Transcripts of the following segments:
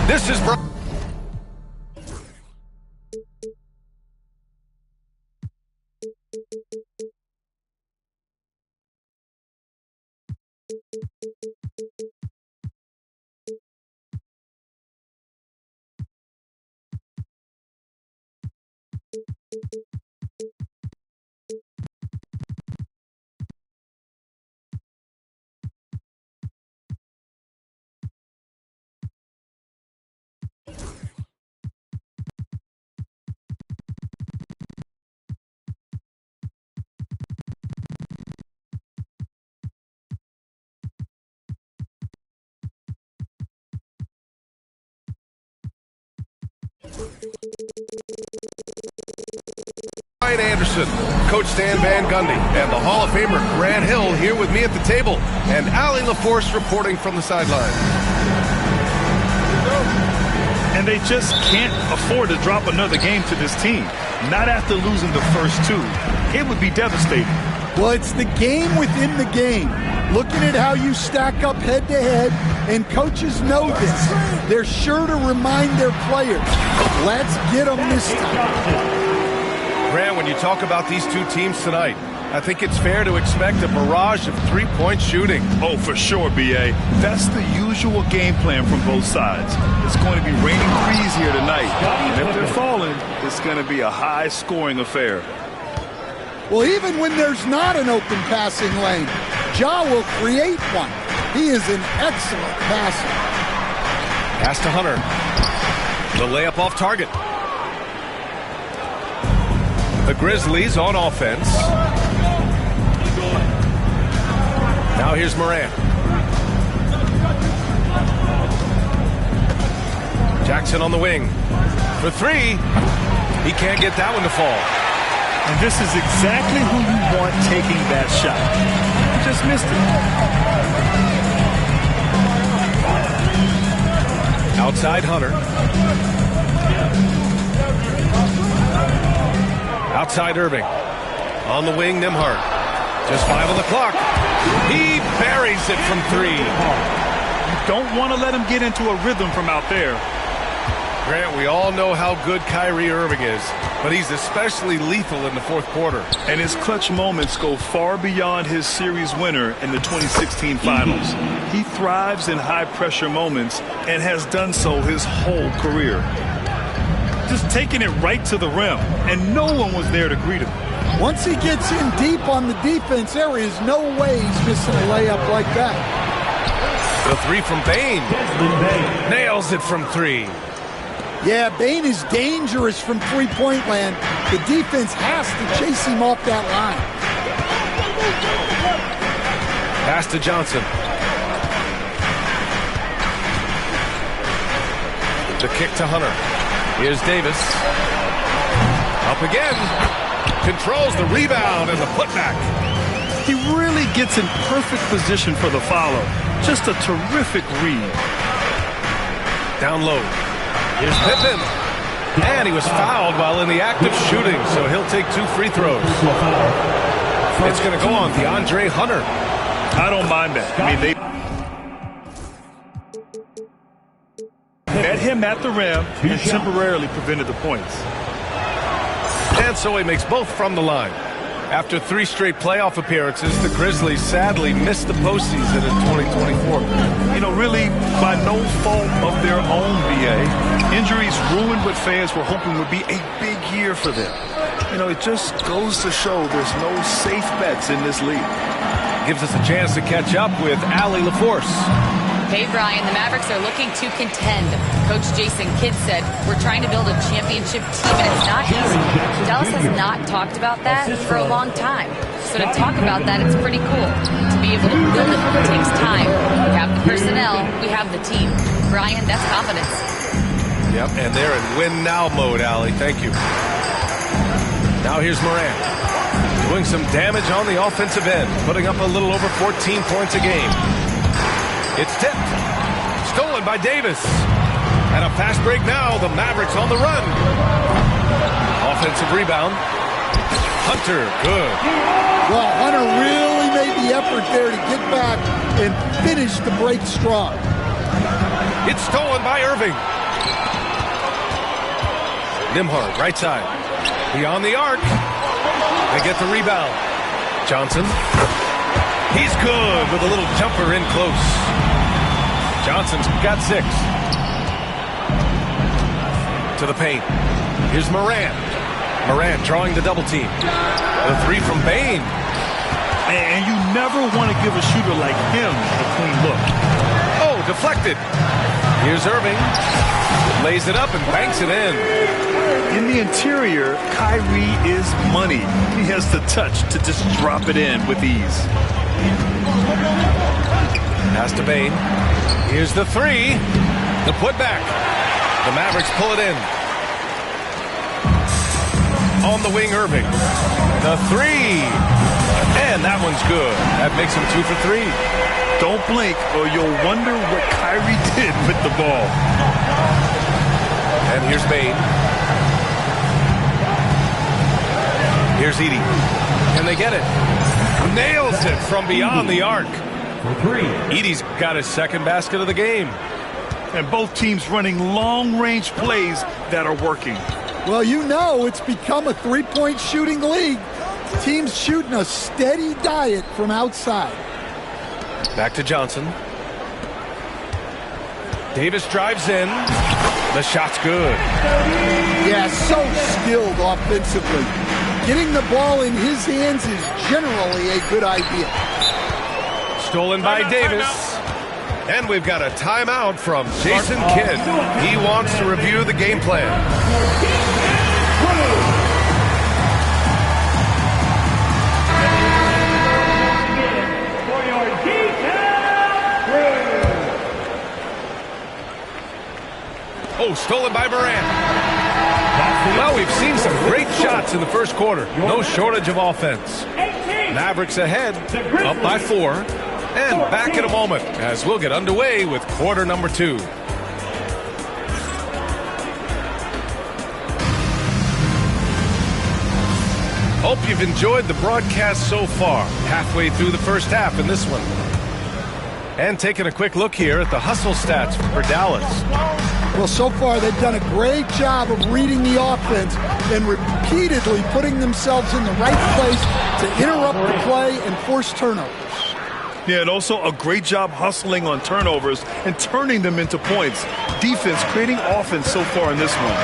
This is Ryan Anderson, Coach Stan Van Gundy, and the Hall of Famer Grant Hill here with me at the table, and Allie LaForce reporting from the sideline. And they just can't afford to drop another game to this team. Not after losing the first two. It would be devastating. Well, it's the game within the game. Looking at how you stack up head-to-head, and coaches know this. They're sure to remind their players, let's get them this time. Grant, when you talk about these two teams tonight, I think it's fair to expect a barrage of three-point shooting. Oh, for sure, B.A. That's the usual game plan from both sides. It's going to be raining threes here tonight. And if they're falling, it's going to be a high-scoring affair. Well, even when there's not an open passing lane, Ja will create one. He is an excellent passer. Pass to Hunter. The layup off target. The Grizzlies on offense. Now here's Morant. Jackson on the wing. For three. He can't get that one to fall. And this is exactly who you want taking that shot. He just missed it. Outside Hunter. Outside Irving. On the wing, Nembhard. Just 5 on the clock. He buries it from 3. You don't want to let him get into a rhythm from out there. Grant, we all know how good Kyrie Irving is, but he's especially lethal in the fourth quarter. And his clutch moments go far beyond his series winner in the 2016 finals. He thrives in high-pressure moments and has done so his whole career. Just taking it right to the rim, and no one was there to greet him. Once he gets in deep on the defense, there is no way he's missing a layup like that. The 3 from Bane. Nails it from 3. Yeah, Bane is dangerous from three-point land. The defense has to chase him off that line. Pass to Johnson. The kick to Hunter. Here's Davis. Up again. Controls the rebound and the putback. He really gets in perfect position for the follow. Just a terrific read. Down low. Here's Pippen. And he was fouled while in the act of shooting, so he'll take 2 free throws. It's going to go on DeAndre Hunter. I don't mind that. I mean, they met him at the rim and temporarily prevented the points. And so he makes both from the line. After 3 straight playoff appearances, the Grizzlies sadly missed the postseason in 2024. You know, really by no fault of their own, BA. Injuries ruined what fans were hoping would be a big year for them. You know, it just goes to show there's no safe bets in this league. Gives us a chance to catch up with Allie LaForce. Hey, Brian, the Mavericks are looking to contend. Coach Jason Kidd said, we're trying to build a championship team, and it's not easy. Dallas has not talked about that for a long time. So to talk about that, it's pretty cool. To be able to build it takes time. We have the personnel, we have the team. Brian, that's confidence. Yep, and they're in win-now mode, Allie. Thank you. Now here's Morant. Doing some damage on the offensive end, putting up a little over 14 points a game. It's tipped. Stolen by Davis. And a fast break now. The Mavericks on the run. Offensive rebound. Hunter, good. Well, Hunter really made the effort there to get back and finish the break strong. It's stolen by Irving. Nembhard, right side. Beyond the arc. They get the rebound. Johnson. He's good with a little jumper in close. Johnson's got 6. To the paint. Here's Morant. Morant drawing the double team. The 3 from Bane. And you never want to give a shooter like him a clean look. Oh, deflected. Here's Irving. Lays it up and banks it in. In the interior, Kyrie is money. He has the touch to just drop it in with ease. Pass to Bane. Here's the 3. The putback. The Mavericks pull it in. On the wing, Irving. The 3. And that one's good. That makes him 2 for 3. Don't blink or you'll wonder what Kyrie did with the ball. And here's Bane. Here's Edey. Can they get it? Nails it from beyond the arc. Edey's got his second basket of the game. And both teams running long-range plays that are working. Well, you know it's become a three-point shooting league. Teams shooting a steady diet from outside. Back to Johnson. Davis drives in. The shot's good. Yeah, so skilled offensively. Getting the ball in his hands is generally a good idea. Stolen by Davis. And we've got a timeout from Jason Kidd. He wants to review the game plan. Oh, stolen by Morant. Well, we've seen some great shots in the first quarter. No shortage of offense. Mavericks ahead, up by 4. And back in a moment as we'll get underway with quarter number 2. Hope you've enjoyed the broadcast so far. Halfway through the first half in this one. And taking a quick look here at the hustle stats for Dallas. Well, so far they've done a great job of reading the offense and repeatedly putting themselves in the right place to interrupt the play and force turnovers. Yeah, and also a great job hustling on turnovers and turning them into points. Defense creating offense so far in this one.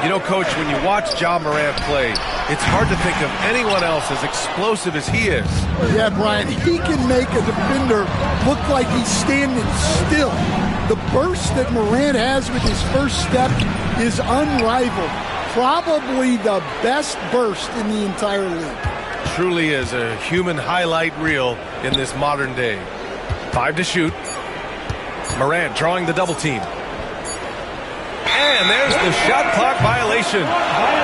You know, Coach, when you watch Ja Morant play, it's hard to think of anyone else as explosive as he is. Yeah, Brian, he can make a defender look like he's standing still. The burst that Morant has with his first step is unrivaled. Probably the best burst in the entire league. Truly is a human highlight reel in this modern day. 5 to shoot. Morant drawing the double team. And there's the shot clock violation.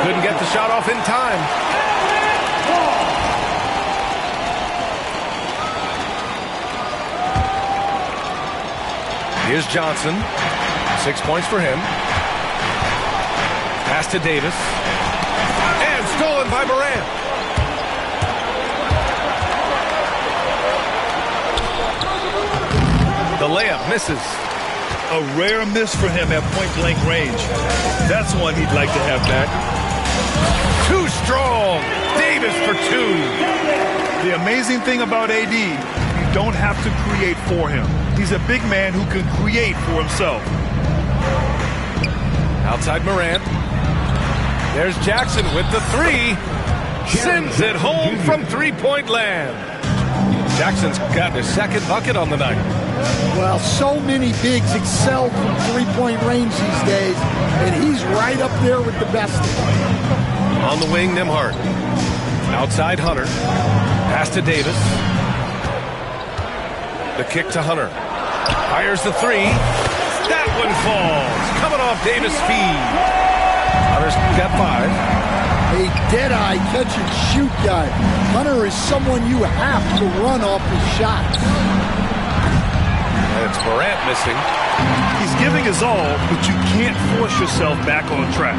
Couldn't get the shot off in time. Here's Johnson. 6 points for him. Pass to Davis. And stolen by Morant. The layup misses. A rare miss for him at point-blank range. That's one he'd like to have back. Too strong. Davis for 2. The amazing thing about AD, you don't have to create for him. He's a big man who can create for himself. Outside Morant. There's Jackson with the 3. Sends it home from three-point land. Jackson's gotten his second bucket on the night. Well, so many bigs excel from three-point range these days, and he's right up there with the best of them. On the wing, Nembhard. Outside Hunter. Pass to Davis. The kick to Hunter. Fires the 3. That one falls. Coming off Davis' feed. Hunter's got 5. A dead-eye catch-and-shoot guy. Hunter is someone you have to run off his shots. And it's Morant missing. He's giving his all, but you can't force yourself back on track.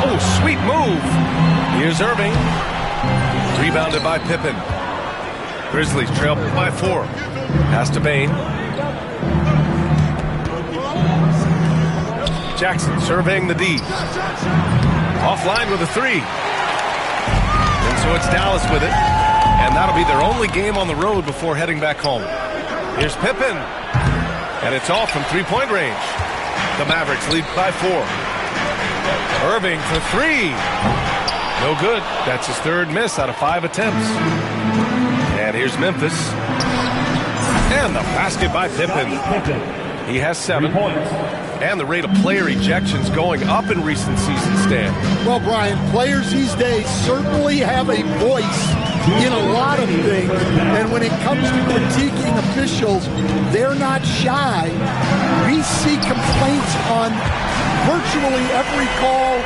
Oh, sweet move. Here's Irving. Rebounded by Pippen. Grizzlies trail by 4. Pass to Bane. Jackson surveying the D. Offline with a 3. And so it's Dallas with it. And that'll be their only game on the road before heading back home. Here's Pippen. And it's all from three-point range. The Mavericks lead by 4. Irving for 3. No good. That's his 3rd miss out of 5 attempts. And here's Memphis. And the basket by Pippen. He has 7. And the rate of player ejections going up in recent seasons, Stan. Well, Brian, players these days certainly have a voice in a lot of things. And when it comes to critiquing officials, they're not shy. We see complaints on virtually every call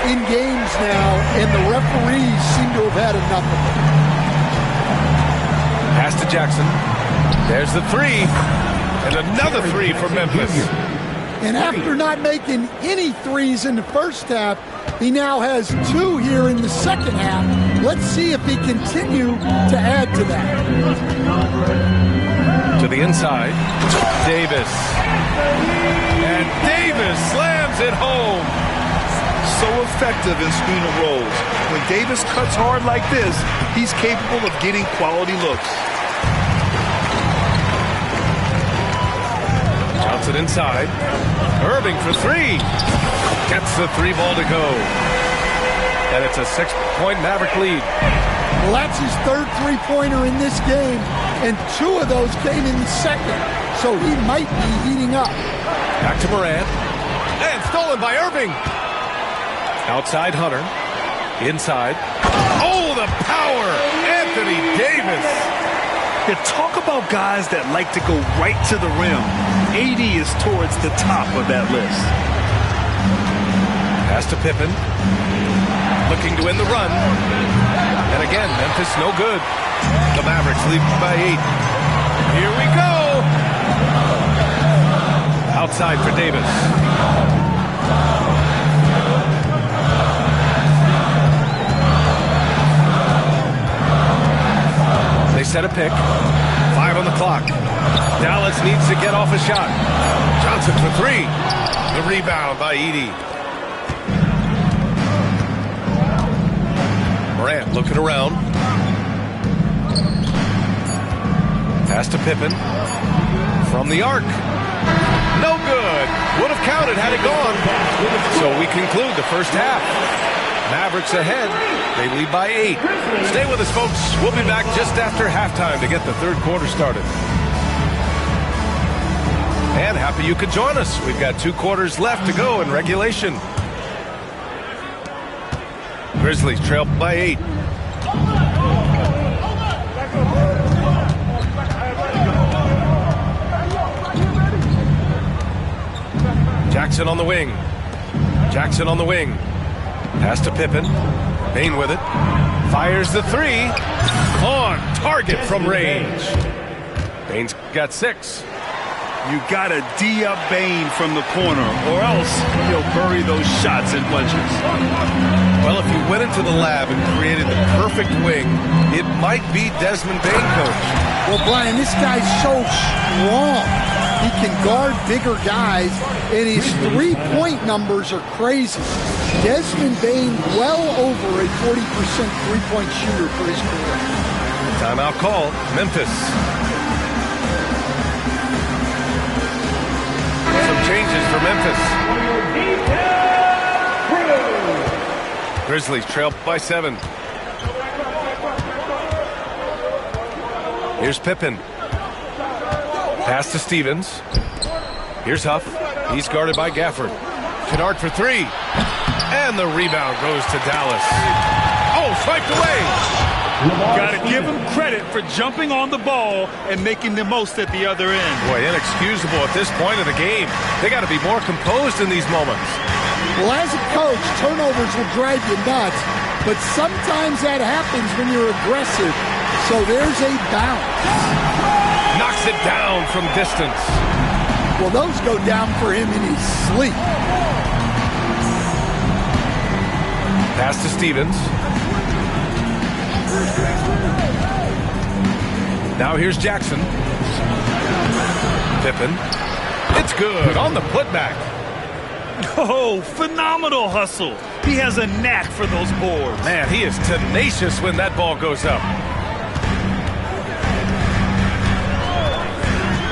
in games now, and the referees seem to have had enough of it. Pass to Jackson. There's the 3. And another 3 for Memphis. And after not making any threes in the first half, he now has 2 here in the second half. Let's see if he continue to add to that. To the inside, Davis. And Davis slams it home. So effective in screen and rolls. When Davis cuts hard like this, he's capable of getting quality looks. Johnson inside. Irving for 3. Gets the 3 ball to go. And it's a 6-point Maverick lead. Well, that's his 3rd three-pointer in this game, and 2 of those came in the second, so he might be heating up. Back to Morant. And stolen by Irving. Outside Hunter. Inside. Oh, the power! Anthony Davis. Yeah, talk about guys that like to go right to the rim. AD is towards the top of that list. Pass to Pippen. Looking to win the run. And again, Memphis no good. The Mavericks lead by 8. Here we go. Outside for Davis. They set a pick. 5 on the clock. Dallas needs to get off a shot. Johnson for 3. The rebound by Edey. Morant looking around. Pass to Pippen. From the arc. No good. Would have counted had it gone. So we conclude the first half. Mavericks ahead. They lead by 8. Stay with us, folks. We'll be back just after halftime to get the third quarter started. And happy you could join us. We've got 2 quarters left to go in regulation. Grizzlies trail by 8. Jackson on the wing. Jackson on the wing. Pass to Pippen. Bane with it. Fires the 3. On target from range. Bane's got 6. You gotta D up Bane from the corner, or else he'll bury those shots in bunches. Well, if you went into the lab and created the perfect wing, it might be Desmond Bane, coach. Well, Brian, this guy's so strong. He can guard bigger guys, and his three-point numbers are crazy. Desmond Bane well over a 40% three-point shooter for his career. Timeout call, Memphis. Some changes for Memphis. Grizzlies trail by 7. Here's Pippen. Pass to Stevens. Here's Huff. He's guarded by Gafford. Kennard for 3. And the rebound goes to Dallas. Oh, swiped away. Got to give him credit for jumping on the ball and making the most at the other end. Boy, inexcusable at this point of the game. They got to be more composed in these moments. Well, as a coach, turnovers will drive you nuts, but sometimes that happens when you're aggressive. So there's a bounce. Knocks it down from distance. Well, those go down for him in his sleep. Pass to Stevens. Now here's Jackson. Pippen. It's good on the putback. Oh, phenomenal hustle. He has a knack for those boards. Man, he is tenacious when that ball goes up.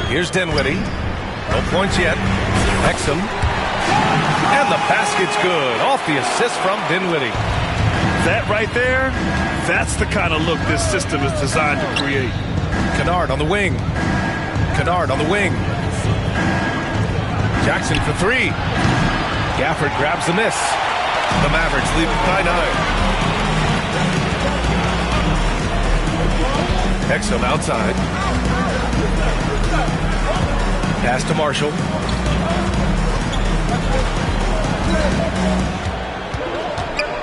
Here's Dinwiddie. No points yet. Exum. And the basket's good. Off the assist from Dinwiddie. That right there, that's the kind of look this system is designed to create. Kennard on the wing. Kennard on the wing. Jackson for 3. Gafford grabs the miss. The Mavericks lead it by 9. Exum outside. Pass to Marshall.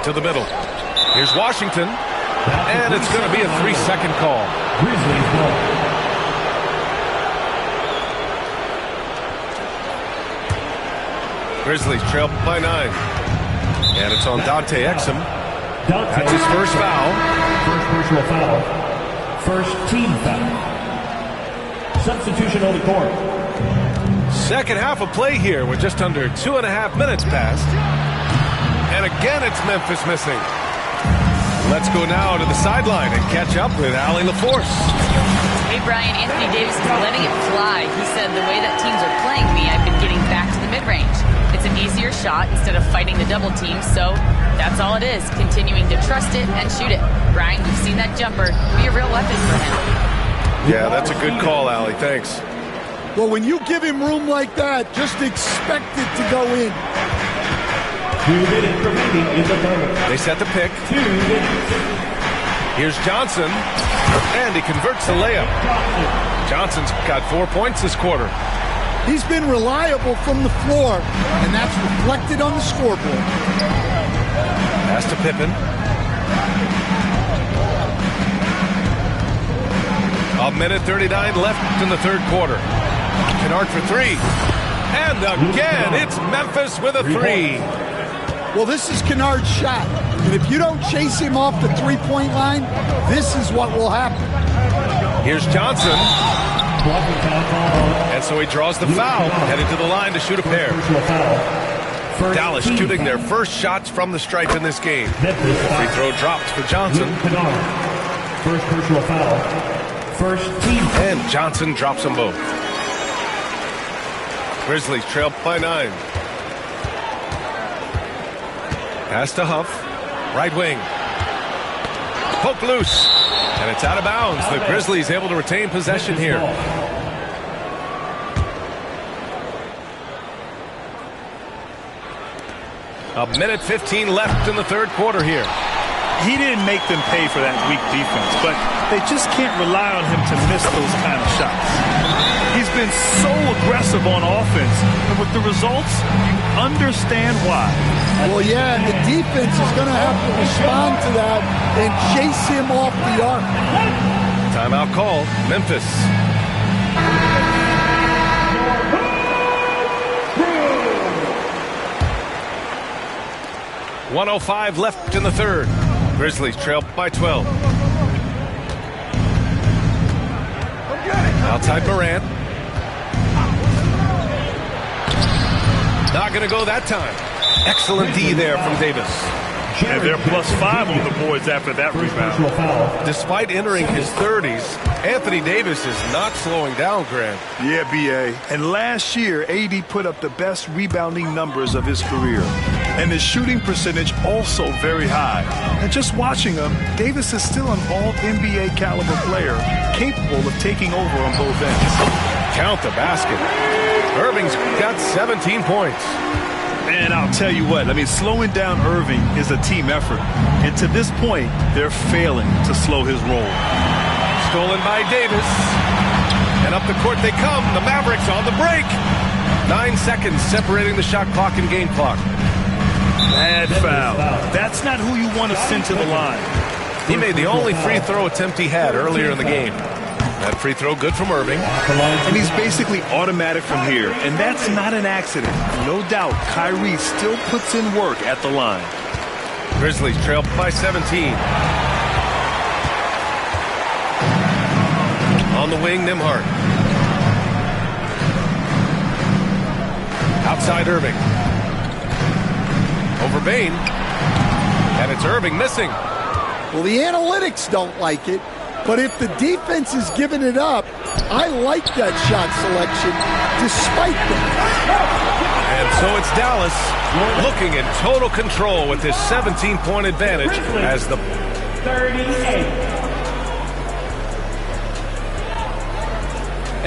To the middle. Here's Washington. And it's going to be a 3-second call. Grizzlies trail by 9. And it's on Dante Exum. That's his first foul. First personal foul. First team foul. Substitution on the court. Second half of play here with just under 2.5 minutes passed. And again, it's Memphis missing. Let's go now to the sideline and catch up with Allie LaForce. Hey, Brian, Anthony Davis is letting it fly. He said, the way that teams are playing me, I've been getting back to the mid-range. It's an easier shot instead of fighting the double team, so that's all it is, continuing to trust it and shoot it. Brian, we've seen that jumper be a real weapon for him. Yeah, that's a good call, Allie. Thanks. Well, when you give him room like that, just expect it to go in. 2 minutes remaining in the third. They set the pick. 2 minutes. Here's Johnson, and he converts the layup. Johnson's got 4 points this quarter. He's been reliable from the floor, and that's reflected on the scoreboard. Pass to Pippen. A minute 39 left in the third quarter. Kennard for 3. And again, it's Memphis with a 3. Well, this is Kennard's shot. And if you don't chase him off the three-point line, this is what will happen. Here's Johnson. And so he draws the foul, headed to the line to shoot a pair. Dallas shooting their first shots from the stripe in this game. Free throw dropped for Johnson. First personal foul. First team. And Johnson drops them both. Grizzlies trail by 9. Pass to Huff. Right wing. Poke loose. And it's out of bounds. The Grizzlies able to retain possession here. A minute 15 left in the third quarter here. He didn't make them pay for that weak defense, but they just can't rely on him to miss those kind of shots. He's been so aggressive on offense, and with the results, you understand why. Well, yeah, and the defense is going to have to respond to that and chase him off the arc. Timeout call, Memphis. .105 left in the third. Grizzlies trail by 12. Outside Morant. Not going to go that time. Excellent D there from Davis. And they're +5 on the boards after that rebound. Despite entering his 30s, Anthony Davis is not slowing down, Grant. Yeah, B.A. And last year, AD put up the best rebounding numbers of his career. And his shooting percentage also very high. And just watching him, Davis is still an all-NBA caliber player, capable of taking over on both ends. Count the basket. Irving's got 17 points. And I'll tell you what, slowing down Irving is a team effort. And to this point, they're failing to slow his roll. Stolen by Davis. And up the court they come. The Mavericks on the break. 9 seconds separating the shot clock and game clock. Bad foul. That's not who you want to send to the line. He made the only free throw attempt he had earlier in the game. That free throw good from Irving. And he's basically automatic from here. And that's not an accident. No doubt, Kyrie still puts in work at the line. Grizzlies trail by 17. On the wing, Nembhard. Outside Irving. Over Bane. And it's Irving missing. Well, the analytics don't like it. But if the defense is giving it up, I like that shot selection despite that. And so it's Dallas looking in total control with his 17-point advantage as the 38.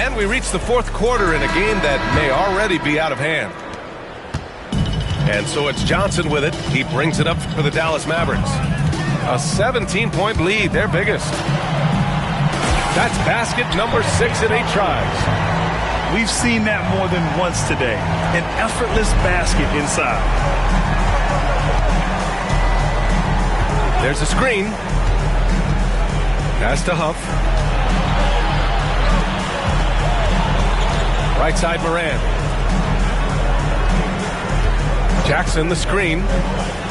And we reach the fourth quarter in a game that may already be out of hand. And so it's Johnson with it. He brings it up for the Dallas Mavericks. A 17-point lead, their biggest. That's basket number 6 in 8 tries. We've seen that more than once today. An effortless basket inside. There's a screen. Pass to Huff. Right side Moran. Jackson the screen.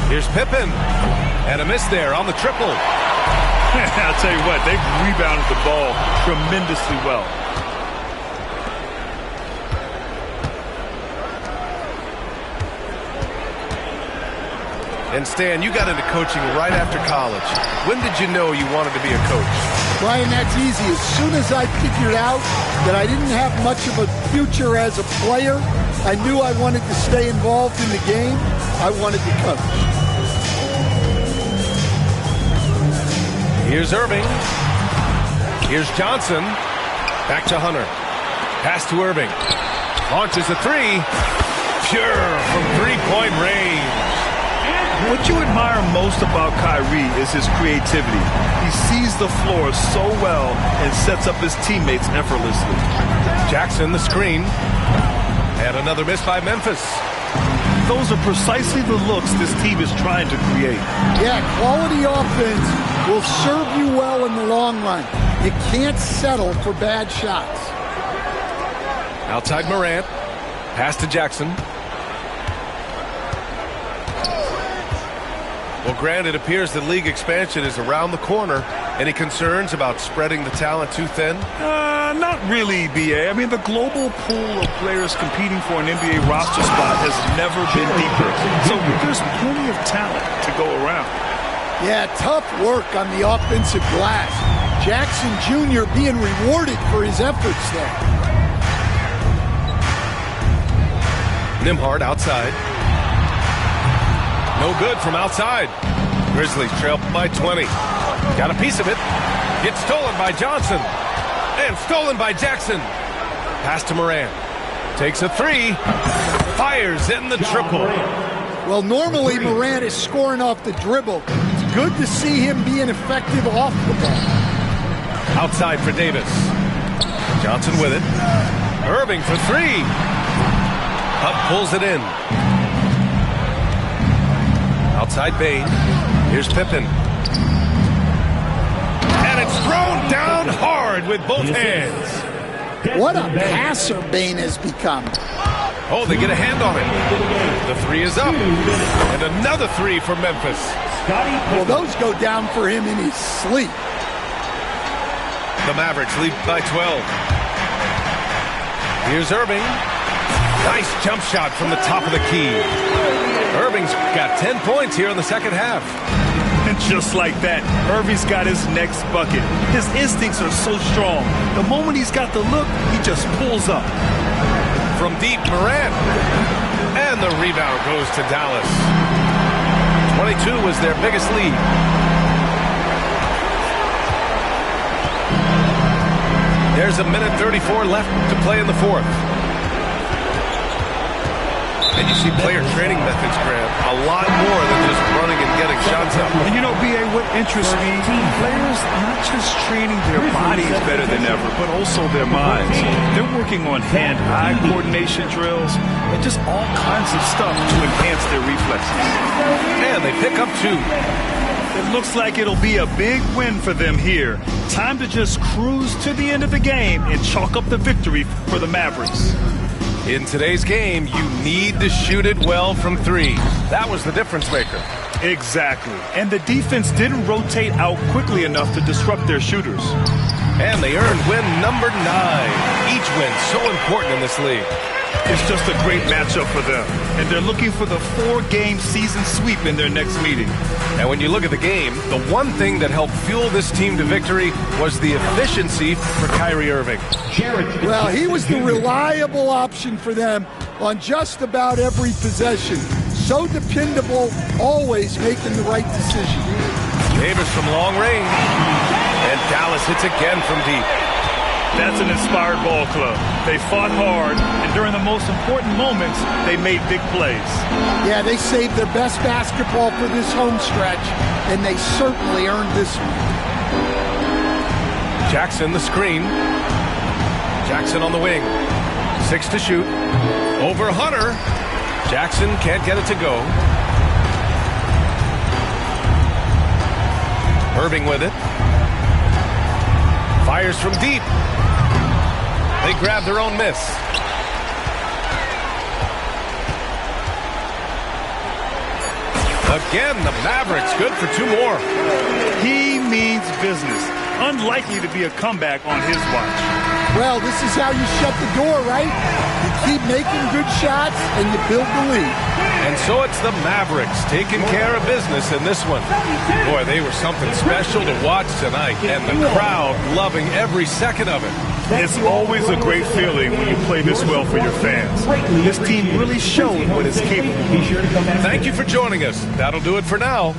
Here's Pippen. And a miss there on the triple. I'll tell you what, they've rebounded the ball tremendously well. And Stan, you got into coaching right after college. When did you know you wanted to be a coach? Brian, that's easy. As soon as I figured out that I didn't have much of a future as a player, I knew I wanted to stay involved in the game. I wanted to coach. Here's Irving. Here's Johnson. Back to Hunter. Pass to Irving. Launches a three. Pure from three-point range. What you admire most about Kyrie is his creativity. He sees the floor so well and sets up his teammates effortlessly. Jackson the screen. And another miss by Memphis. Those are precisely the looks this team is trying to create. Yeah, quality offense will serve you well in the long run. You can't settle for bad shots. Outside Morant. Pass to Jackson. Well, Grant, it appears that league expansion is around the corner. Any concerns about spreading the talent too thin? Not really, B.A. The global pool of players competing for an NBA roster spot has never been deeper. So there's plenty of talent to go around. Yeah, tough work on the offensive glass. Jackson Jr. being rewarded for his efforts there. Nembhard outside. No good from outside. Grizzlies trail by 20. Got a piece of it. Gets stolen by Johnson. And stolen by Jackson. Pass to Moran. Takes a three. Fires in the triple. Well, normally Moran is scoring off the dribble. It's good to see him being effective off the ball. Outside for Davis. Johnson with it. Irving for three. Up pulls it in. Outside Bane. Here's Pippen. And it's thrown down hard with both hands. What a passer Bane has become. Oh, they get a hand on it. The three is up. And another three for Memphis. Well, those go down for him in his sleep. The Mavericks lead by 12. Here's Irving. Nice jump shot from the top of the key. Irving's got 10 points here in the second half. And just like that, Irving's got his next bucket. His instincts are so strong. The moment he's got the look, he just pulls up. From deep, Morant. And the rebound goes to Dallas. 22 was their biggest lead. There's a minute 34 left to play in the fourth. And you see player training methods, Graham, a lot more than just running and getting shots up. And you know, B.A., what interests me, players not just training their bodies better than ever, but also their minds. They're working on hand-eye coordination drills and just all kinds of stuff to enhance their reflexes. And they pick up 2. It looks like it'll be a big win for them here. Time to just cruise to the end of the game and chalk up the victory for the Mavericks. In today's game, you need to shoot it well from 3. That was the difference maker. Exactly. And the defense didn't rotate out quickly enough to disrupt their shooters. And they earned win number 9. Each win so important in this league. It's just a great matchup for them. And they're looking for the 4-game season sweep in their next meeting. And when you look at the game, the one thing that helped fuel this team to victory was the efficiency for Kyrie Irving. Well, he was the reliable option for them on just about every possession. So dependable, always making the right decision. Davis from long range. And Dallas hits again from deep. That's an inspired ball club. They fought hard, and during the most important moments, they made big plays. Yeah, they saved their best basketball for this home stretch, and they certainly earned this one. Jackson the screen. Jackson on the wing. 6 to shoot. Over Hunter. Jackson can't get it to go. Irving with it. Fires from deep. They grab their own miss. Again, the Mavericks good for 2 more. He means business. Unlikely to be a comeback on his watch. Well, this is how you shut the door, right? You keep making good shots and you build the lead. And so it's the Mavericks taking care of business in this one. Boy, they were something special to watch tonight, and the crowd loving every second of it. It's always a great feeling when you play this well for your fans. This team really showed what it's capable of. Thank you for joining us. That'll do it for now.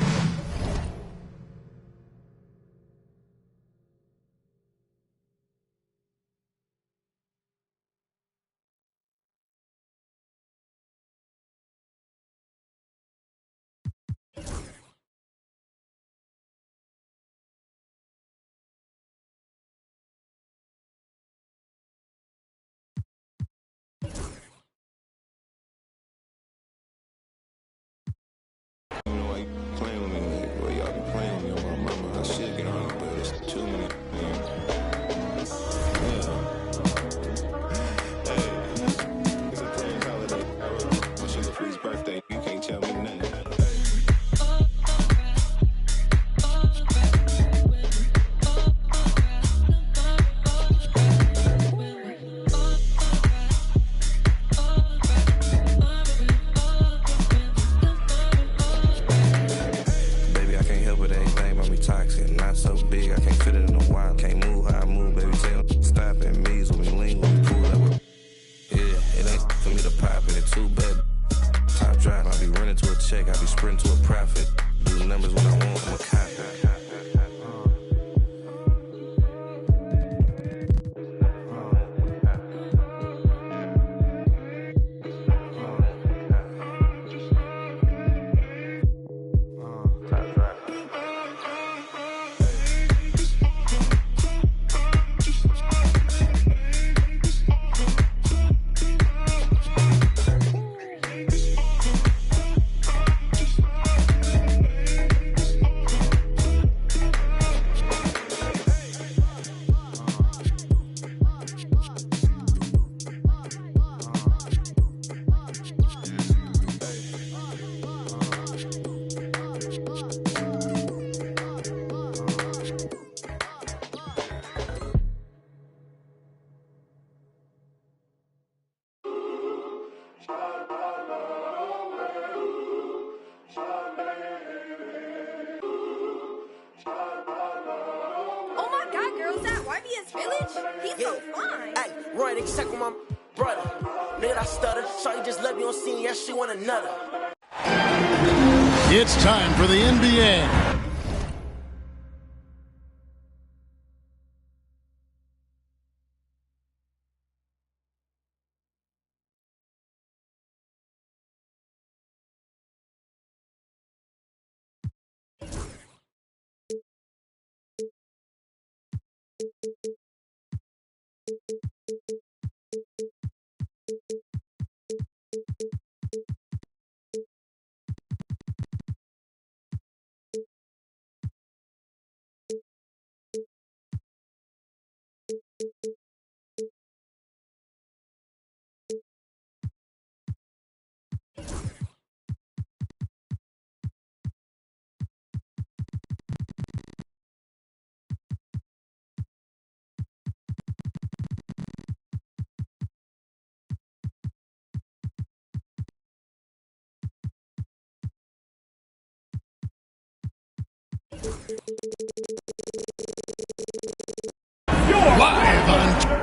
Who's that? YBS Village? He's so fine. Hey, Roy, they check on my brother. Nigga, I stutter. Shawty just left me on scene. Yeah, she want another. It's time for the NBA. Live on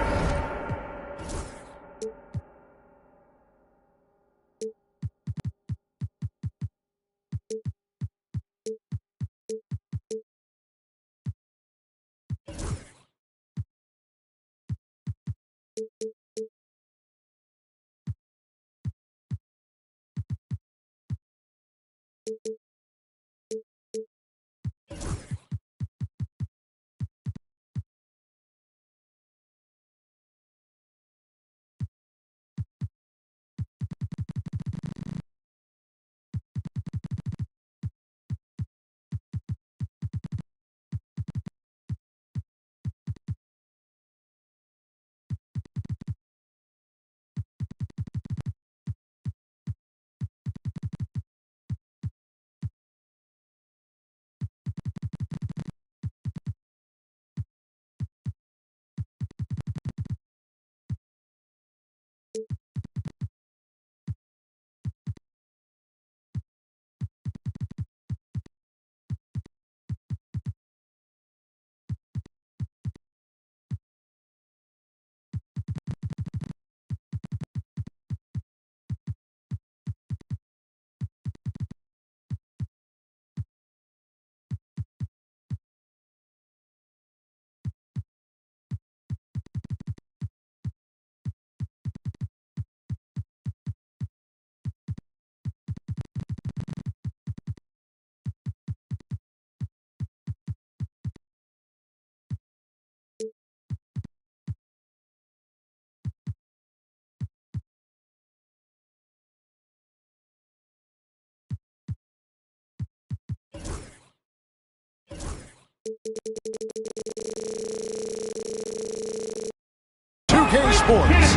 Sports.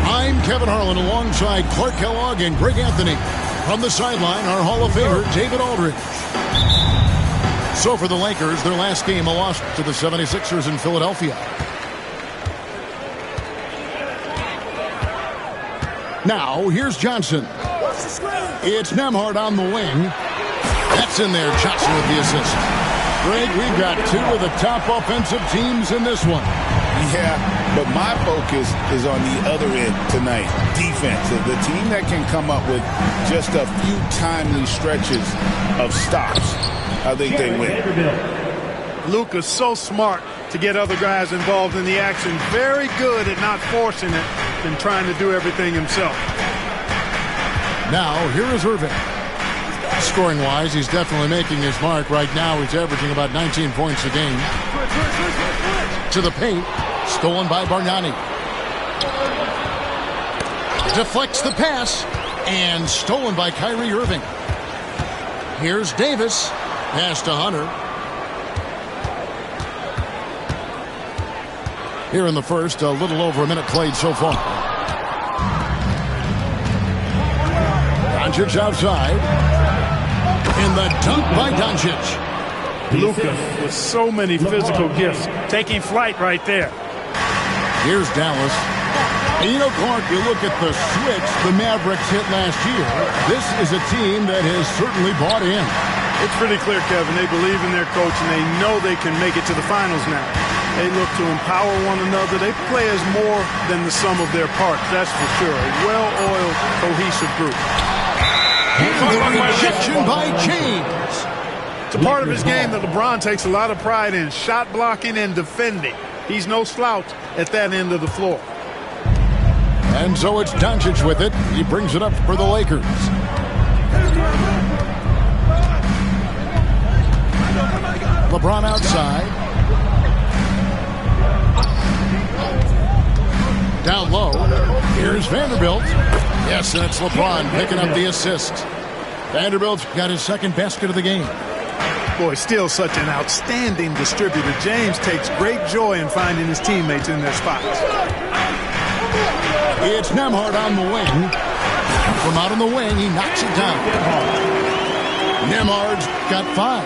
I'm Kevin Harlan alongside Clark Kellogg and Greg Anthony. From the sideline, our Hall of Famer, David Aldridge. So for the Lakers, their last game, a loss to the 76ers in Philadelphia. Now, here's Johnson. It's Nembhard on the wing. That's in there. Johnson with the assist. Greg, we've got two of the top offensive teams in this one. Yeah, but my focus is on the other end tonight, defense. The team that can come up with just a few timely stretches of stops, I think they win. Luka's so smart to get other guys involved in the action. Very good at not forcing it and trying to do everything himself. Now, here is Irving. Scoring-wise, he's definitely making his mark. Right now, he's averaging about 19 points a game. To the paint. Stolen by Bargnani. Deflects the pass. And stolen by Kyrie Irving. Here's Davis. Pass to Hunter. Here in the first, a little over a minute played so far. Doncic outside. And the dunk by Doncic. Luka with so many physical gifts. Taking flight right there. Here's Dallas. And you know, Clark, you look at the switch the Mavericks hit last year. This is a team that has certainly bought in. It's pretty clear, Kevin. They believe in their coach, and they know they can make it to the finals now. They look to empower one another. They play as more than the sum of their parts, that's for sure. A well-oiled, cohesive group. And the rejection by James. It's a part of his game that LeBron takes a lot of pride in, shot blocking and defending. He's no slouch at that end of the floor. And so it's Doncic with it. He brings it up for the Lakers. LeBron outside. Down low. Here's Vanderbilt. Yes, and it's LeBron picking up the assist. Vanderbilt's got his second basket of the game. Boy, still such an outstanding distributor. James takes great joy in finding his teammates in their spots. It's Nembhard on the wing. From out on the wing, he knocks it down. Nembhard's got 5.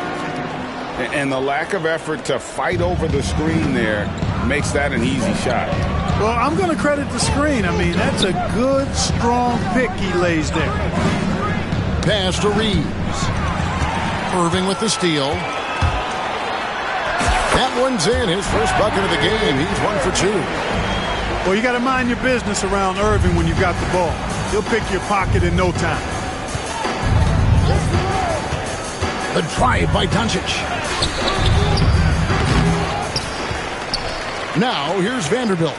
And the lack of effort to fight over the screen there makes that an easy shot. Well, I'm going to credit the screen. I mean, that's a good, strong pick he lays there. Pass to Reeves. Irving with the steal. That one's in. His first bucket of the game. He's 1 for 2. Well, you got to mind your business around Irving when you've got the ball. He'll pick your pocket in no time. The drive by Doncic. Now, here's Vanderbilt.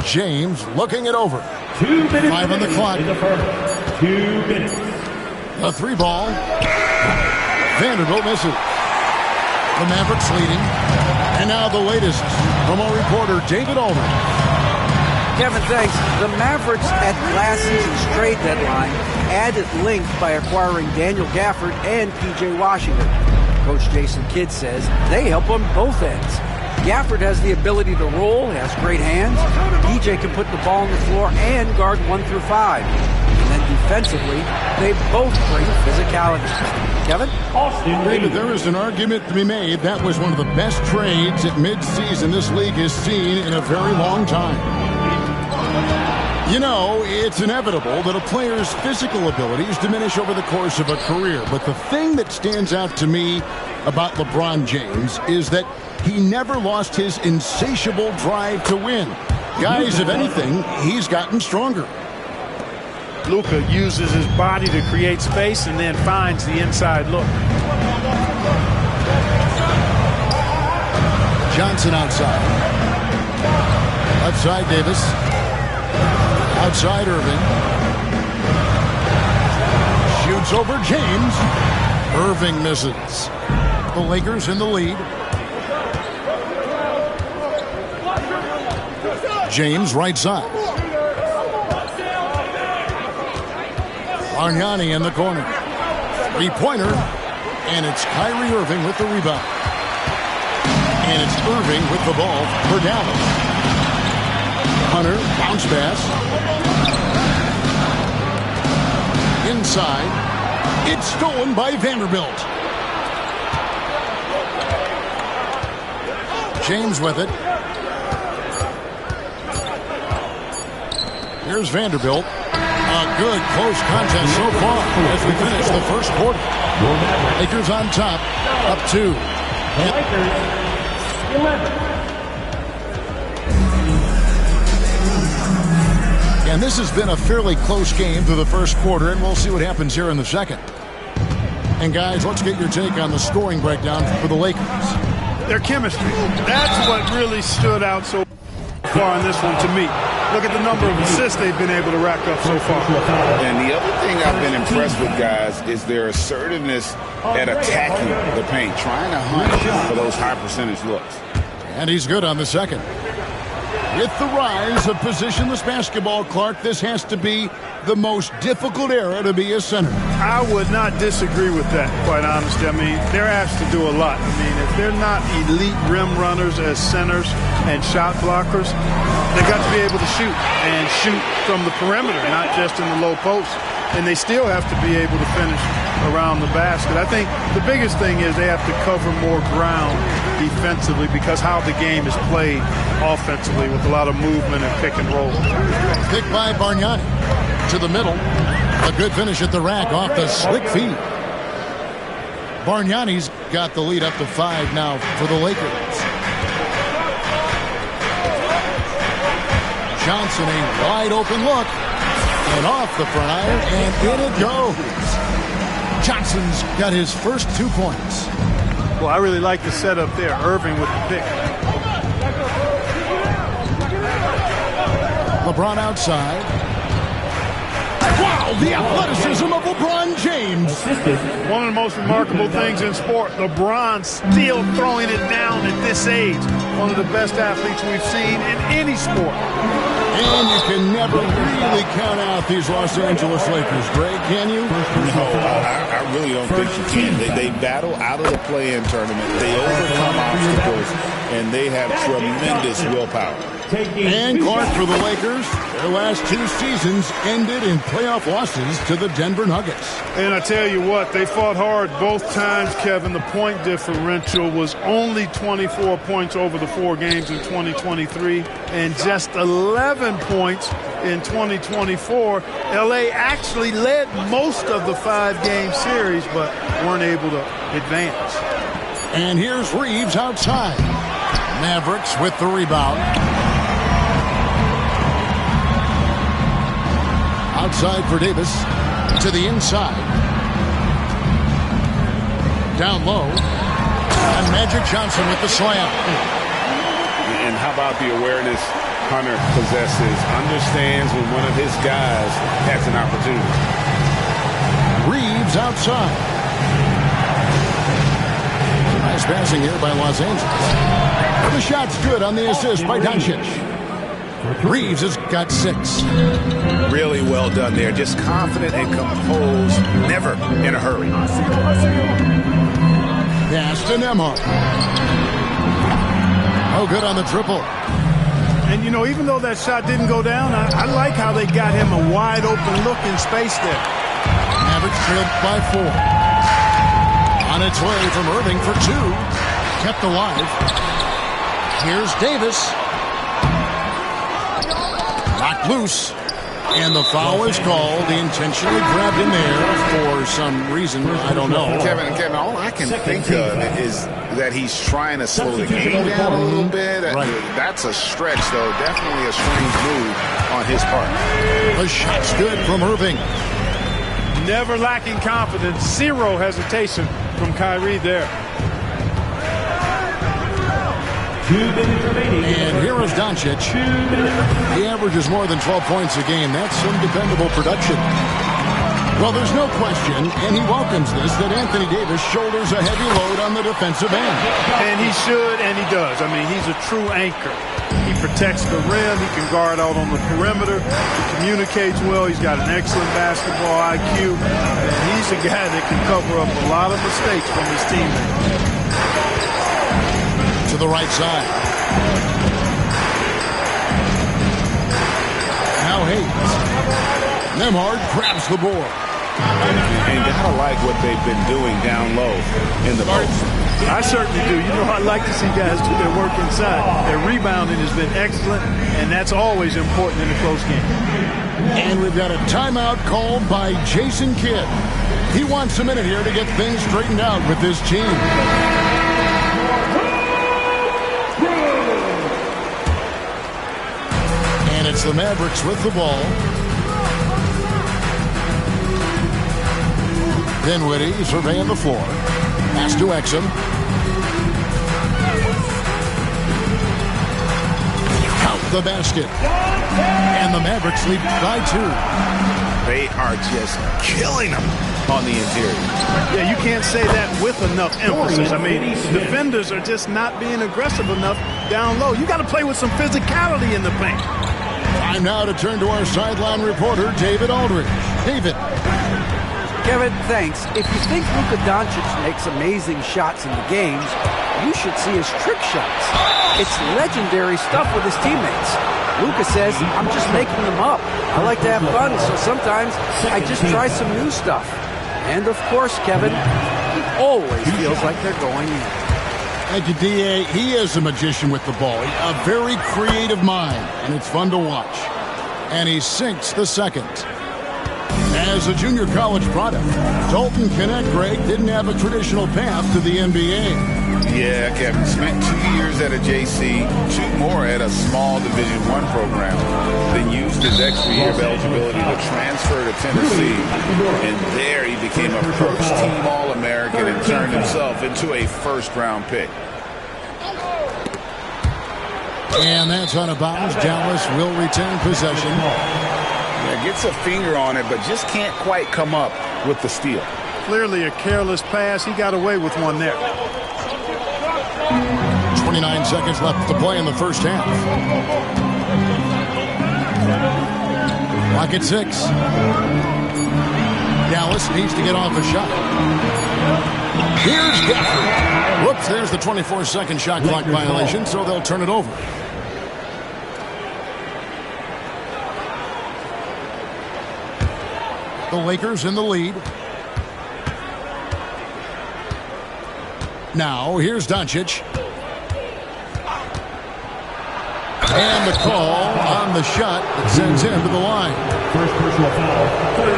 James looking it over. 2 minutes. 5 on the clock. 2 minutes. The 3 ball. Vanderbilt misses. The Mavericks leading. And now the latest from our reporter, David Aldridge. Kevin, thanks. The Mavericks at last season's trade deadline added length by acquiring Daniel Gafford and P.J. Washington. Coach Jason Kidd says they help on both ends. Gafford has the ability to roll, has great hands. P.J. can put the ball on the floor and guard 1 through 5. And then defensively, they both bring physicality. Kevin? David, there is an argument to be made. That was one of the best trades at midseason this league has seen in a very long time. You know, it's inevitable that a player's physical abilities diminish over the course of a career. But the thing that stands out to me about LeBron James is that he never lost his insatiable drive to win. Guys, if anything, he's gotten stronger. Luka uses his body to create space and then finds the inside look. Johnson outside. Left side, Davis. Outside, Irving. Shoots over James. Irving misses. The Lakers in the lead. James right side. Bargnani in the corner. 3-pointer. And it's Kyrie Irving with the rebound. And it's Irving with the ball for Dallas. Hunter, bounce pass. Inside. It's stolen by Vanderbilt. James with it. Here's Vanderbilt. A good close contest so far as we finish the first quarter. Lakers on top, up 2. The Lakers, 11. And this has been a fairly close game through the first quarter, and we'll see what happens here in the second. And guys, let's get your take on the scoring breakdown for the Lakers. Their chemistry. That's what really stood out so far in this one to me. Look at the number of assists they've been able to rack up so far. And the other thing I've been impressed with, guys, is their assertiveness at attacking the paint, trying to hunt for those high percentage looks. And he's good on the second. With the rise of positionless basketball, Clark, this has to be the most difficult era to be a center. I would not disagree with that, quite honestly. I mean, they're asked to do a lot. I mean, if they're not elite rim runners as centers and shot blockers, they've got to be able to shoot and shoot from the perimeter, not just in the low post. And they still have to be able to finish around the basket. I think the biggest thing is they have to cover more ground defensively because how the game is played offensively with a lot of movement and pick and roll. Pick by Bargnani to the middle. A good finish at the rack off the slick feed. Bargnani's got the lead up to 5 now for the Lakers. Johnson, a wide open look. And off the front iron, and in it goes. Johnson's got his first 2 points. Well, I really like the setup there. Irving with the pick. LeBron outside. Wow, the athleticism of LeBron James. One of the most remarkable things in sport, LeBron still throwing it down at this age. One of the best athletes we've seen in any sport. And you can never really count out these Los Angeles Lakers, Greg, can you? No, I really don't think you can. They battle out of the play-in tournament. They overcome obstacles, and they have tremendous willpower. And Clark for the Lakers. Their last 2 seasons ended in playoff losses to the Denver Nuggets. And I tell you what, they fought hard both times, Kevin. The point differential was only 24 points over the 4 games in 2023 and just 11 points in 2024. LA actually led most of the 5-game series, but weren't able to advance. And here's Reeves outside. Mavericks with the rebound. Outside for Davis. To the inside. Down low. And Magic Johnson with the slam. And how about the awareness Hunter possesses? Understands when one of his guys has an opportunity. Reeves outside. Nice passing here by Los Angeles. The shot's good on the assist by Doncic. Reeves has got 6. Really well done there. Just confident and composed. Never in a hurry. Pass to Nembhard. Oh, good on the triple. And, you know, even though that shot didn't go down, I like how they got him a wide open look in space there. Mavericks trailed by 4. On its way from Irving for 2. Kept alive. Here's Davis. Knocked loose. And the foul is called. He intentionally grabbed him there for some reason. I don't know. Kevin, all I can think of is that he's trying to slow the game down a little bit. Right. That's a stretch, though. Definitely a strange move on his part. The shot's good from Irving. Never lacking confidence. 0 hesitation from Kyrie there. And here is Doncic. He averages more than 12 points a game. That's some dependable production. Well, there's no question, and he welcomes this, that Anthony Davis shoulders a heavy load on the defensive end. And he should, and he does. I mean, he's a true anchor. He protects the rim. He can guard out on the perimeter. He communicates well. He's got an excellent basketball IQ. And he's a guy that can cover up a lot of mistakes from his teammates. To the right side. Now Hayes. Nembhard grabs the board. And gotta like what they've been doing down low in the post. I certainly do. You know, I like to see guys do their work inside. Their rebounding has been excellent, and that's always important in a close game. And we've got a timeout called by Jason Kidd. He wants a minute here to get things straightened out with this team. And it's the Mavericks with the ball. Dinwiddie surveying the floor. Pass to Exum. Count the basket. And the Mavericks lead by 2. They are just killing them on the interior. Yeah, you can't say that with enough emphasis. I mean, defenders are just not being aggressive enough down low. You got to play with some physicality in the paint. Time now to turn to our sideline reporter, David Aldridge. David. Kevin, thanks. If you think Luka Doncic makes amazing shots in the games, you should see his trick shots. It's legendary stuff with his teammates. Luka says, I'm just making them up. I like to have fun, so sometimes I just try some new stuff. And of course, Kevin, he always feels like they're going in. Thank you, D.A. He is a magician with the ball. A very creative mind, and it's fun to watch. And he sinks the second. As a junior college product, Dalton Knecht, Greg, didn't have a traditional path to the NBA. Yeah, Kevin. Spent 2 years at a JC, 2 more at a small Division I program. Then used his extra year of eligibility to transfer to Tennessee. And there he became a first-team All-American and turned himself into a first-round pick. And that's out of bounds. Dallas will retain possession. Yeah, gets a finger on it, but just can't quite come up with the steal. Clearly a careless pass. He got away with one there. 29 seconds left to play in the first half. Clock at 6. Dallas needs to get off a shot. Here's Gafford. Whoops, there's the 24-second shot clock violation, so they'll turn it over. The Lakers in the lead. Now, here's Doncic. And the call on the shot that sends him to the line. First personal foul.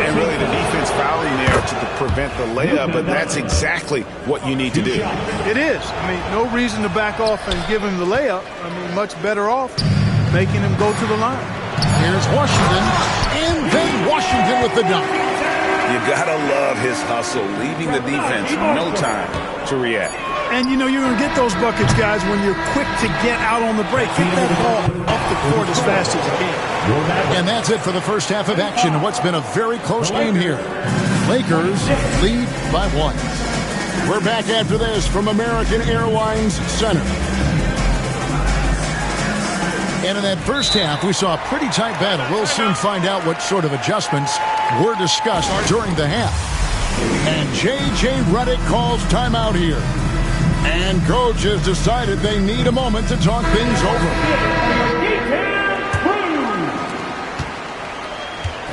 And really the defense fouling there to prevent the layup, but that's exactly what you need to do. It is. I mean, no reason to back off and give him the layup. I mean, much better off making him go to the line. Here's Washington, and then Washington with the dunk. You gotta love his hustle, leaving the defense no time to react. And, you know, you're going to get those buckets, guys, when you're quick to get out on the break. Get that ball up the court as fast as you can. And that's it for the first half of action in what's been a very close game here. Lakers lead by 1. We're back after this from American Airlines Center. And in that first half, we saw a pretty tight battle. We'll soon find out what sort of adjustments were discussed during the half. And J.J. Redick calls timeout here. And coach has decided they need a moment to talk things over.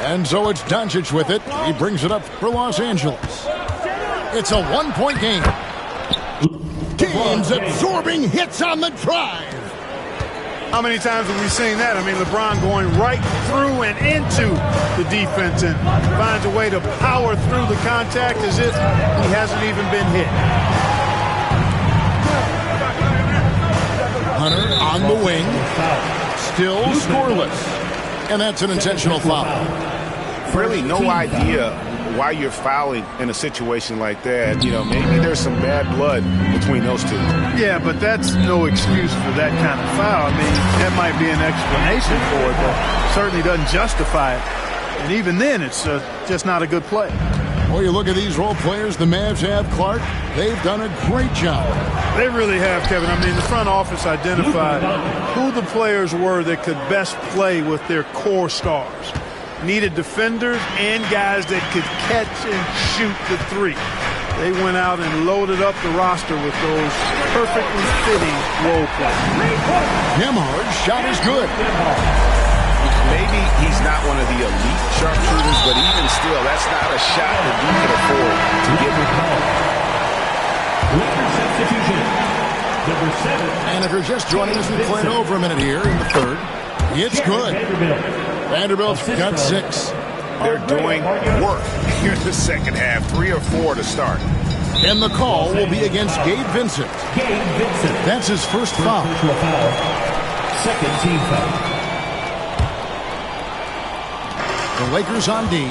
And so it's Doncic with it. He brings it up for Los Angeles. It's a 1-point game. Teams absorbing hits on the drive. How many times have we seen that? I mean, LeBron going right through and into the defense and finds a way to power through the contact as if he hasn't even been hit. Hunter on the wing, still scoreless. And that's an intentional foul. Really no idea why you're fouling in a situation like that. You know, maybe there's some bad blood between those two. Yeah, but that's no excuse for that kind of foul. I mean, that might be an explanation for it, but certainly doesn't justify it. And even then, it's just not a good play. Well, you look at these role players the Mavs have, Clark. They've done a great job. They really have, Kevin. I mean, the front office identified who the players were that could best play with their core stars. Needed defenders and guys that could catch and shoot the three. They went out and loaded up the roster with those perfectly fitting role players. Nembhard's shot is good. Maybe he's not one of the elite sharpshooters, but even still, that's not a shot that you can afford to give him. And if you're just joining us, we've played over a minute here in the third. It's good. Vanderbilt's got 6. They're doing work here in the second half, 3 or 4 to start. And the call will be against Gabe Vincent. That's his first foul. Second team foul. The Lakers on D.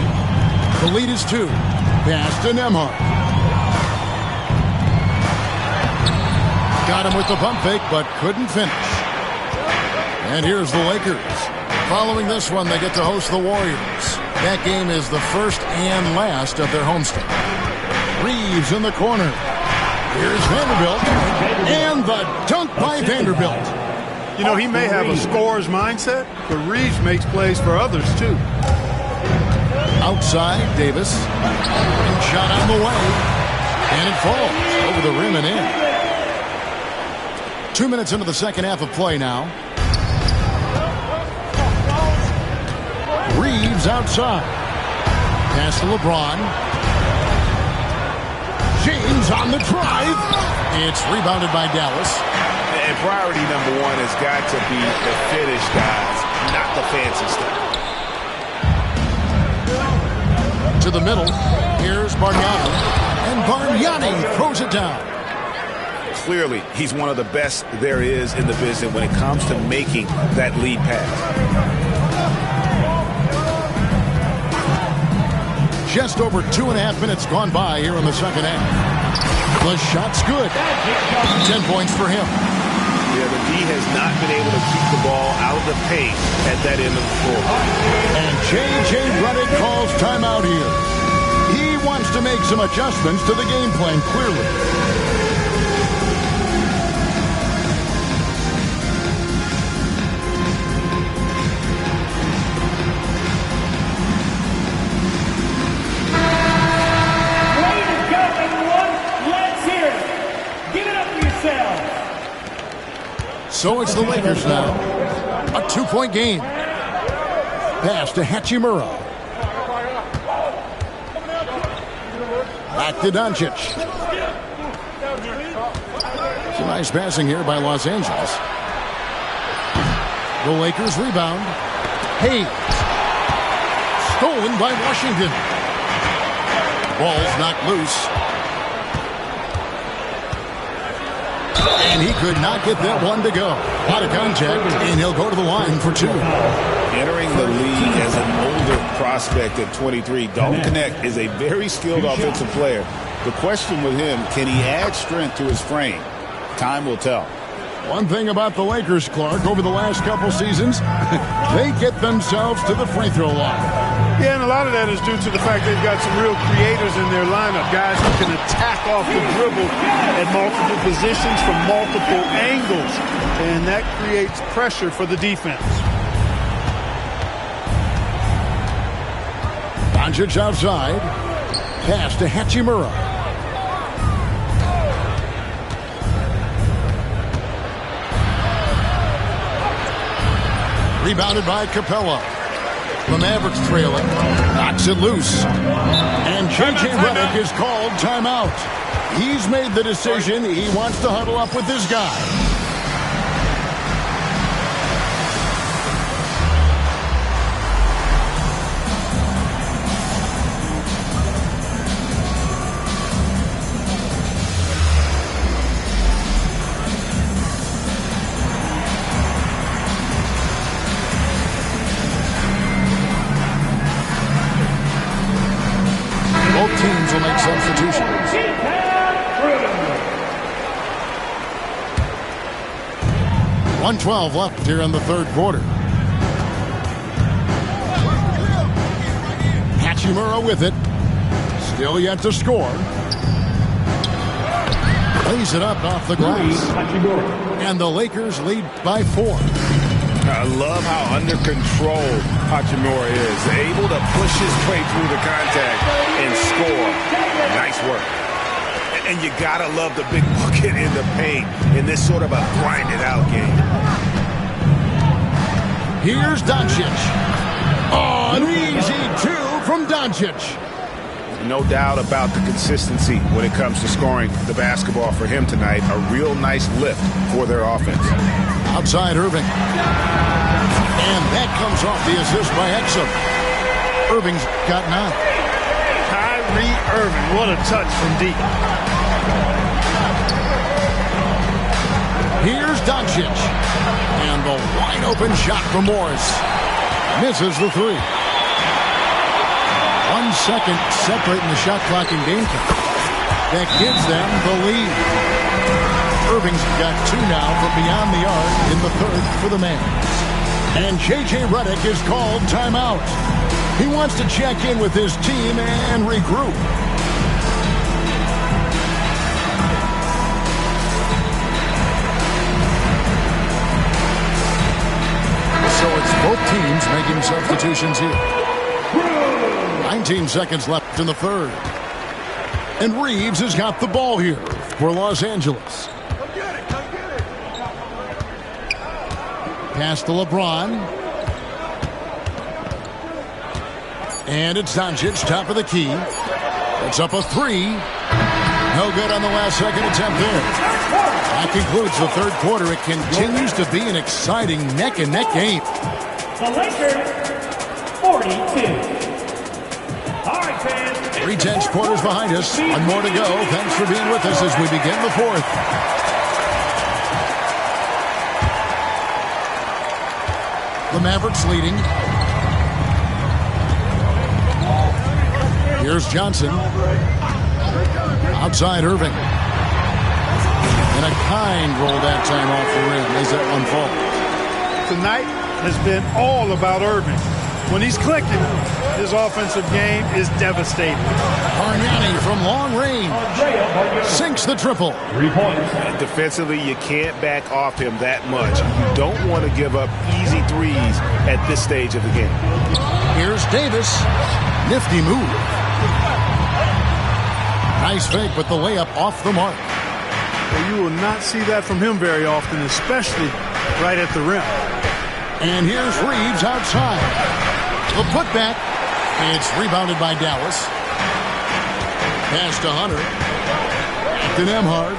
The lead is 2. Pass to Nembhard. Got him with the pump fake, but couldn't finish. And here's the Lakers. Following this one, they get to host the Warriors. That game is the first and last of their homestand. Reeves in the corner. Here's Vanderbilt. And the dunk by Vanderbilt. You know, he may have a scorer's mindset, but Reeves makes plays for others, too. Outside, Davis. And shot on the way. And it falls over the rim and in. 2 minutes into the second half of play now. Reeves outside. Pass to LeBron. James on the drive. It's rebounded by Dallas. And priority number 1 has got to be the finish, guys, not the fancy stuff. To the middle. Here's Bargnani. And Bargnani throws it down. Clearly, he's one of the best there is in the business when it comes to making that lead pass. Just over 2.5 minutes gone by here in the second half. The shot's good. 10 points for him. Yeah, the D has not been able to keep the ball out of the paint at that end of the floor. And J.J. Redick calls timeout here. He wants to make some adjustments to the game plan, clearly. So it's the Lakers now. A 2-point game. Pass to Hachimura. Back to Doncic. Some nice passing here by Los Angeles. The Lakers rebound. Hayes. Stolen by Washington. Ball's knocked loose. And he could not get that one to go. Out of contact, and he'll go to the line for 2. Entering the league as an older prospect at 23, Dalton Knecht is a very skilled offensive player. The question with him, can he add strength to his frame? Time will tell. One thing about the Lakers, Clark, over the last couple seasons, they get themselves to the free throw line. Yeah, and a lot of that is due to the fact they've got some real creators in their lineup, guys who can attack off the dribble at multiple positions from multiple angles, and that creates pressure for the defense. Doncic outside. Pass to Hachimura. Rebounded by Capella. The Mavericks trailing. Knocks it loose. And J.J. Redick is called timeout. He's made the decision. He wants to huddle up with this guy. Both teams will make substitutions. 1:12 left here in the third quarter. Hachimura with it. Still yet to score. Lays it up off the glass. And the Lakers lead by 4. I love how under control Hachimura is. Able to push his way through the contact and score. Nice work. And you gotta love the big bucket in the paint in this sort of a grinded-out game. Here's Doncic. Oh, an easy 2 from Doncic. No doubt about the consistency when it comes to scoring the basketball for him tonight. A real nice lift for their offense. Outside Irving. And that comes off the assist by Exum. Irving's got 9. Kyrie Irving, what a touch from deep. Here's Doncic. And the wide open shot from Morris. Misses the 3. 1 second separating the shot clock and game time. That gives them the lead. Irving's got 2 now from beyond the arc in the third for the Mavs. And J.J. Redick is called timeout. He wants to check in with his team and regroup. So it's both teams making substitutions here. 19 seconds left in the third. And Reeves has got the ball here for Los Angeles. Pass to LeBron. And it's Doncic, top of the key. It's up a 3. No good on the last second attempt there. That concludes the third quarter. It continues to be an exciting neck-and-neck game. The Lakers, 42. All right, fans. 3 tenths quarters behind us. 1 more to go. Thanks for being with us as we begin the 4th. The Mavericks leading. Here's Johnson. Outside Irving. And a kind roll that time off the rim as that one falls. Tonight has been all about Irving. When he's clicking, his offensive game is devastating. Bargnani from long range sinks the triple. 3 points. Defensively, you can't back off him that much. You don't want to give up easy threes at this stage of the game. Here's Davis. Nifty move. Nice fake, but the layup off the mark. Well, you will not see that from him very often, especially right at the rim. And here's Reeves outside. The putback. It's rebounded by Dallas. Pass to Hunter. Back to Nembhard.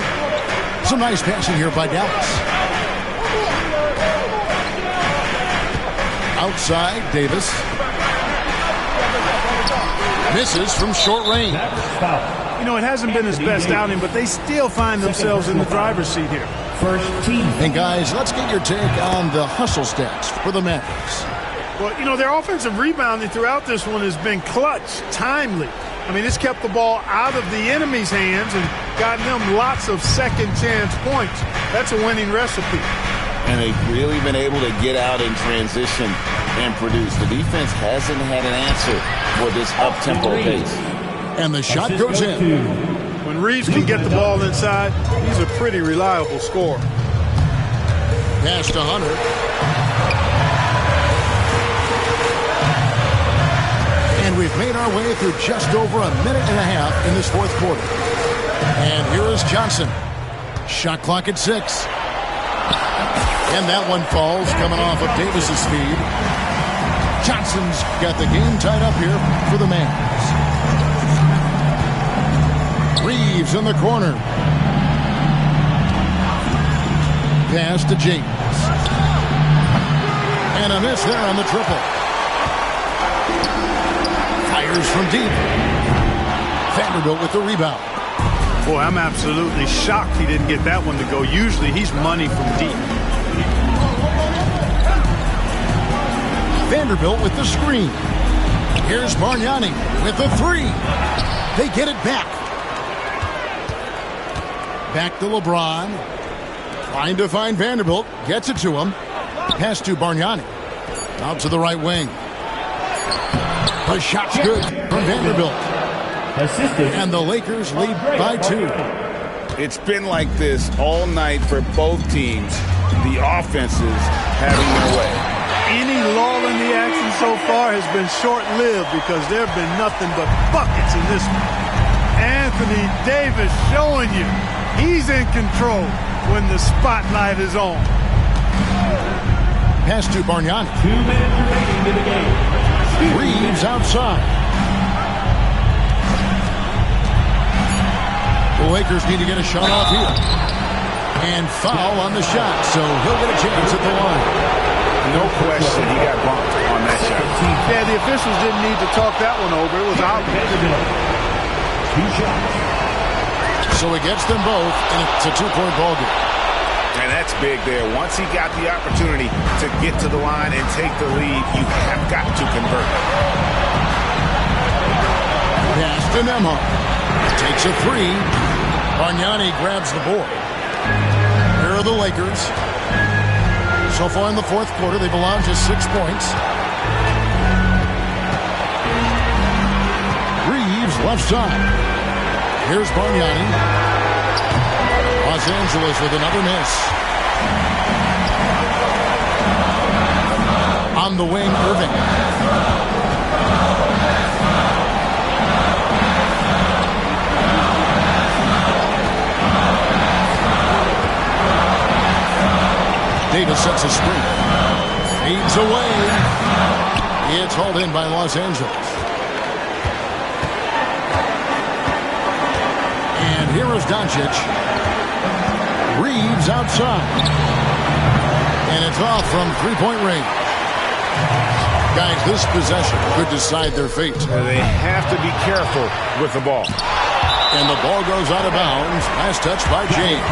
Some nice passing here by Dallas. Outside, Davis. Misses from short range. You know, it hasn't been his best outing, but they still find themselves in the driver's seat here. First team. And guys, let's get your take on the hustle stats for the Mavericks. Well, you know, their offensive rebounding throughout this one has been clutch, timely. I mean, it's kept the ball out of the enemy's hands and gotten them lots of second chance points. That's a winning recipe. And they've really been able to get out in transition and produce. The defense hasn't had an answer for this up-tempo pace. And the shot goes in. When Reeves can get the ball inside, he's a pretty reliable scorer. Pass to Hunter. And we've made our way through just over a minute and a half in this 4th quarter. And here is Johnson. Shot clock at 6. And that one falls, coming off of Davis's speed. Johnson's got the game tied up here for the Mavs. Reeves in the corner. Pass to James. And a miss there on the triple. Fires from deep. Vanderbilt with the rebound. Boy, I'm absolutely shocked he didn't get that one to go. Usually he's money from deep. Vanderbilt with the screen. Here's Bargnani with the 3. They get it back. Back to LeBron. Trying to find Vanderbilt. Gets it to him. Pass to Bargnani. Out to the right wing. The shot's good from Vanderbilt. And the Lakers lead by 2. It's been like this all night for both teams. The offenses having their way. Any lull in the action so far has been short-lived because there have been nothing but buckets in this one. Anthony Davis showing you he's in control when the spotlight is on. Pass to Bargnani. 2 minutes remaining in the game. Reeves outside. The Lakers need to get a shot off here. And foul on the shot, so he'll get a chance at the line. No question, he got bumped on that shot. Yeah, the officials didn't need to talk that one over. It was obvious. 2 shots. So he gets them both, and it's a 2-point ball game. And that's big there. Once he got the opportunity to get to the line and take the lead, you have got to convert. Pass to Nembhard. Takes a 3. Bargnani grabs the board. Here are the Lakers. So far in the 4th quarter, they've allowed just 6 points. Reeves left side. Here's Bargnani. Los Angeles with another miss. On the wing, Irving. Davis sets a screen. Fades away. It's hauled in by Los Angeles. And here is Doncic. Reeves outside. And it's off from 3-point range. Guys, this possession could decide their fate. They have to be careful with the ball. And the ball goes out of bounds. Last touch by James.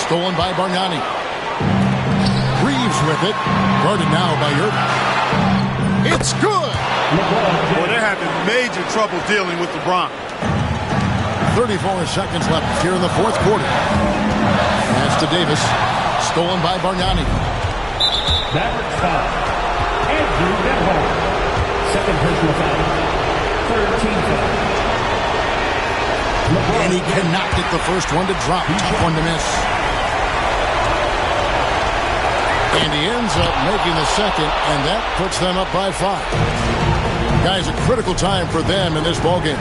Stolen by Bargnani. Reeves with it. Guarded now by Irving. It's good. Boy, they're having major trouble dealing with LeBron. 34 seconds left here in the fourth quarter. Pass to Davis. Stolen by Bargnani. Mavericks foul. Andrew Nembhard. Second personal foul. Third team foul. And he cannot get the first one to drop. Tough one to miss. And he ends up making the second, and that puts them up by 5. Guys, a critical time for them in this ballgame.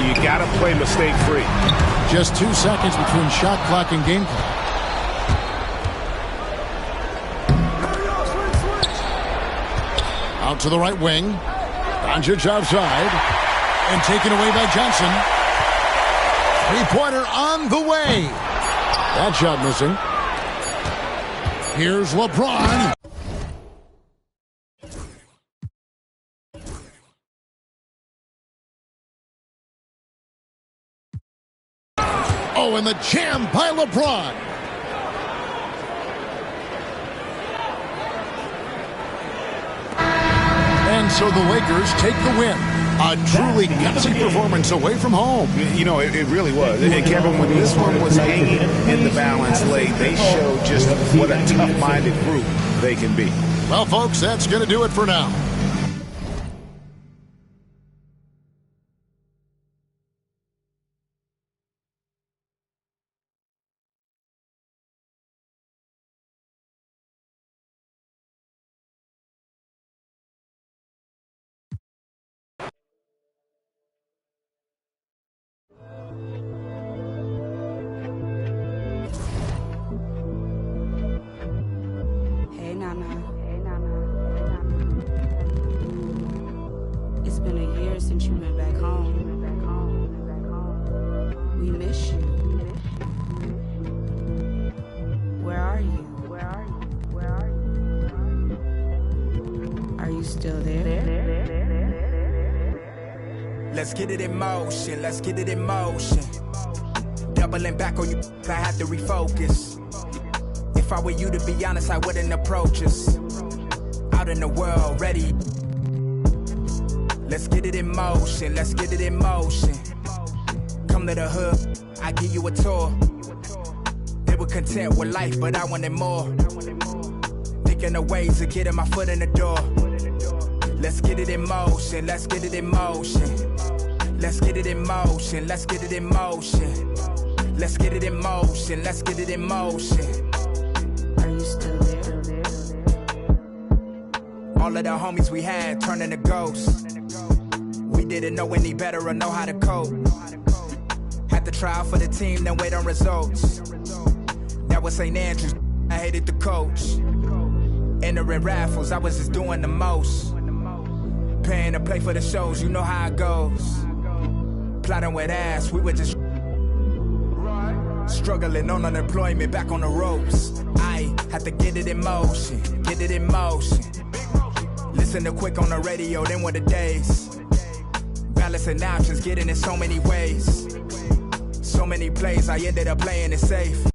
You got to play mistake-free. Just 2 seconds between shot clock and game clock. Out to the right wing. Doncic outside. And taken away by Johnson. Three-pointer on the way. That shot missing. Here's LeBron. Oh, and the jam by LeBron. And so the Lakers take the win. A truly gutsy performance away from home. You know, it really was. And Kevin, when this one was hanging in the balance late, they showed just what a tough-minded group they can be. Well, folks, that's going to do it for now. It's been a year since you went back home. We miss you. Where are you? Are you still there? Let's get it in motion, let's get it in motion. Doubling back on you, I had to refocus. If I were you, to be honest, I wouldn't approach us. Out in the world, ready. Let's get it in motion, let's get it in motion. Come to the hood, I give you a tour. They were content with life, but I wanted more. Thinking of ways of getting my foot in the door. Let's get it in motion, let's get it in motion. Let's get it in motion, let's get it in motion. Let's get it in motion, let's get it in motion. Are you still there? All of the homies we had turning to ghosts. We didn't know any better or know how to cope. Had to try out for the team, then wait on results. That was St. Andrews, I hated the coach. Entering raffles, I was just doing the most. Paying to play for the shows, you know how it goes. Plotting with ass, we were just struggling on unemployment, back on the ropes. I had to get it in motion, get it in motion. Listen to Quick on the radio, then were the days. Balancing options, getting in so many ways. So many plays, I ended up playing it safe.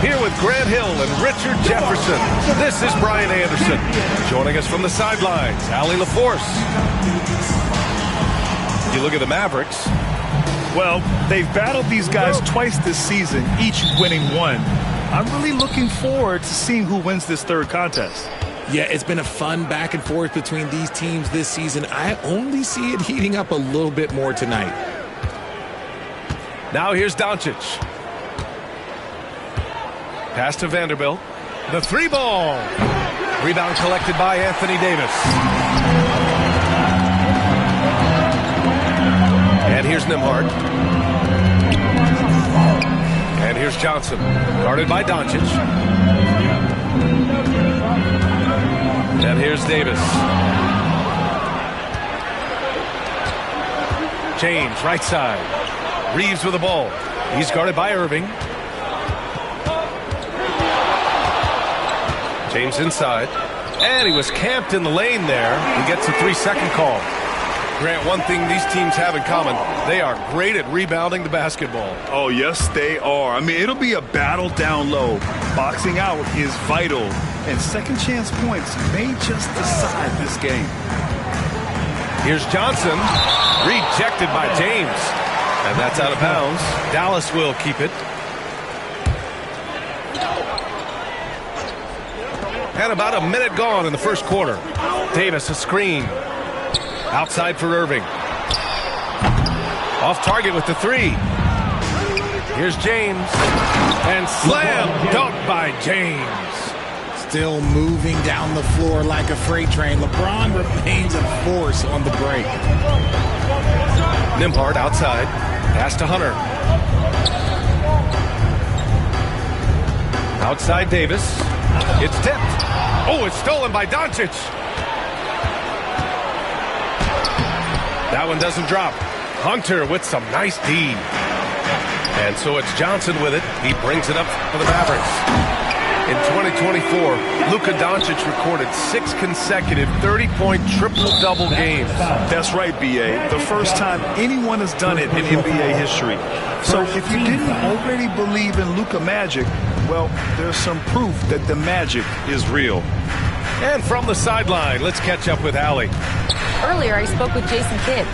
Here with Grant Hill and Richard Jefferson, this is Brian Anderson. Joining us from the sidelines, Allie LaForce. You look at the Mavericks. Well, they've battled these guys twice this season, each winning one. I'm really looking forward to seeing who wins this third contest. Yeah, it's been a fun back and forth between these teams this season. I only see it heating up a little bit more tonight. Now here's Doncic. Pass to Vanderbilt. The three ball. Rebound collected by Anthony Davis. And here's Nembhard. And here's Johnson. Guarded by Doncic. And here's Davis. James, right side. Reeves with the ball. He's guarded by Irving. James inside. And he was camped in the lane there. He gets a 3-second call. Grant, one thing these teams have in common, they are great at rebounding the basketball. Oh, yes, they are. I mean, it'll be a battle down low. Boxing out is vital. And second chance points may just decide this game. Here's Johnson. Rejected by James. And that's out of bounds. Dallas will keep it. And about a minute gone in the first quarter. Davis, a screen. Outside for Irving. Off target with the three. Here's James. And slam dunk by James. Still moving down the floor like a freight train. LeBron remains a force on the break. Nembhard outside. Pass to Hunter. Outside Davis. It's tipped. Oh, it's stolen by Doncic. That one doesn't drop. Hunter with some nice D. And so it's Johnson with it. He brings it up for the Mavericks. In 2024, Luka Doncic recorded 6 consecutive 30-point triple-double games. That's right, B.A. The first time anyone has done it in NBA history. So if you didn't already believe in Luka Magic, well, there's some proof that the magic is real. And from the sideline, let's catch up with Allie. Earlier, I spoke with Jason Kidd.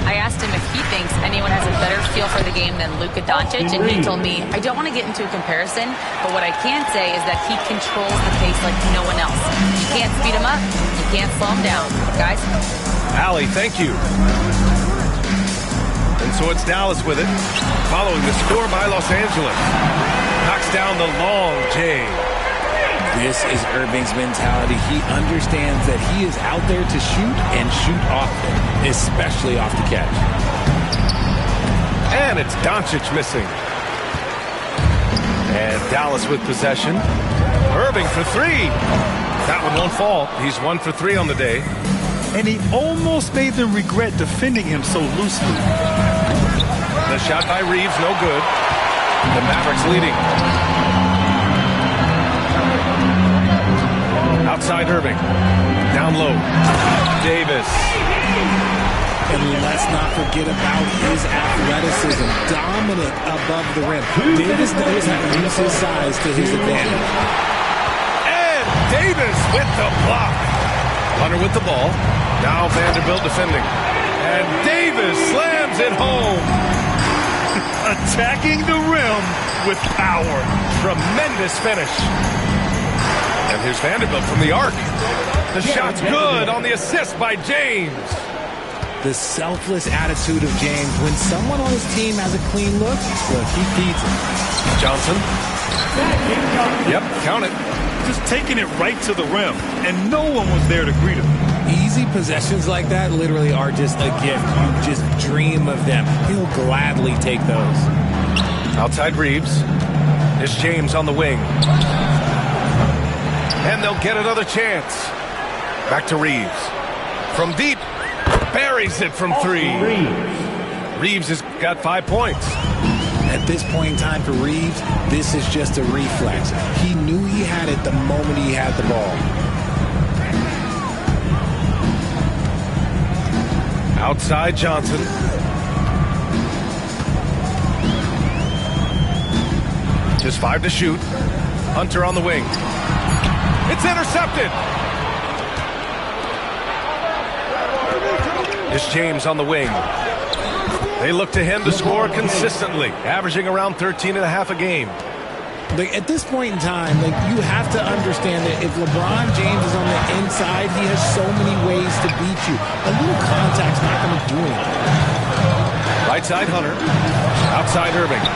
I asked him if he thinks anyone has a better feel for the game than Luka Doncic, and he told me, I don't want to get into a comparison, but what I can say is that he controls the pace like no one else. You can't speed him up, you can't slow him down. Guys? Allie, thank you. And so it's Dallas with it, following the score by Los Angeles. Knocks down the long J. This is Irving's mentality. He understands that he is out there to shoot and shoot often, especially off the catch. And it's Doncic missing. And Dallas with possession. Irving for three. That one won't fall. He's 1 for 3 on the day. And he almost made them regret defending him so loosely. The shot by Reeves, no good. The Mavericks leading. Outside Irving. Down low. Davis. And let's not forget about his athleticism. Dominant above the rim. Davis knows how to use his size to his advantage. And Davis with the block. Hunter with the ball. Now Vanderbilt defending. And Davis slams it home. Attacking the rim with power. Tremendous finish. And here's Vanderbilt from the arc. The shot's good on the assist by James. The selfless attitude of James. When someone on his team has a clean look, he feeds it. Johnson. Yep, count it. Just taking it right to the rim, and no one was there to greet him. Easy possessions like that literally are just a gift. You just dream of them. He'll gladly take those. Outside Reeves. Here's James on the wing. And they'll get another chance. Back to Reeves. From deep. Buries it from three. Reeves has got 5 points. At this point in time for Reeves, this is just a reflex. He knew he had it the moment he had the ball. Outside Johnson. Just 5 to shoot. Hunter on the wing. It's intercepted. It's James on the wing. They look to him to score consistently, averaging around 13.5 a game. At this point in time, you have to understand that if LeBron James is on the inside, he has so many ways to beat you. A little contact's not going to do anything. Right side Hunter. Outside Irving.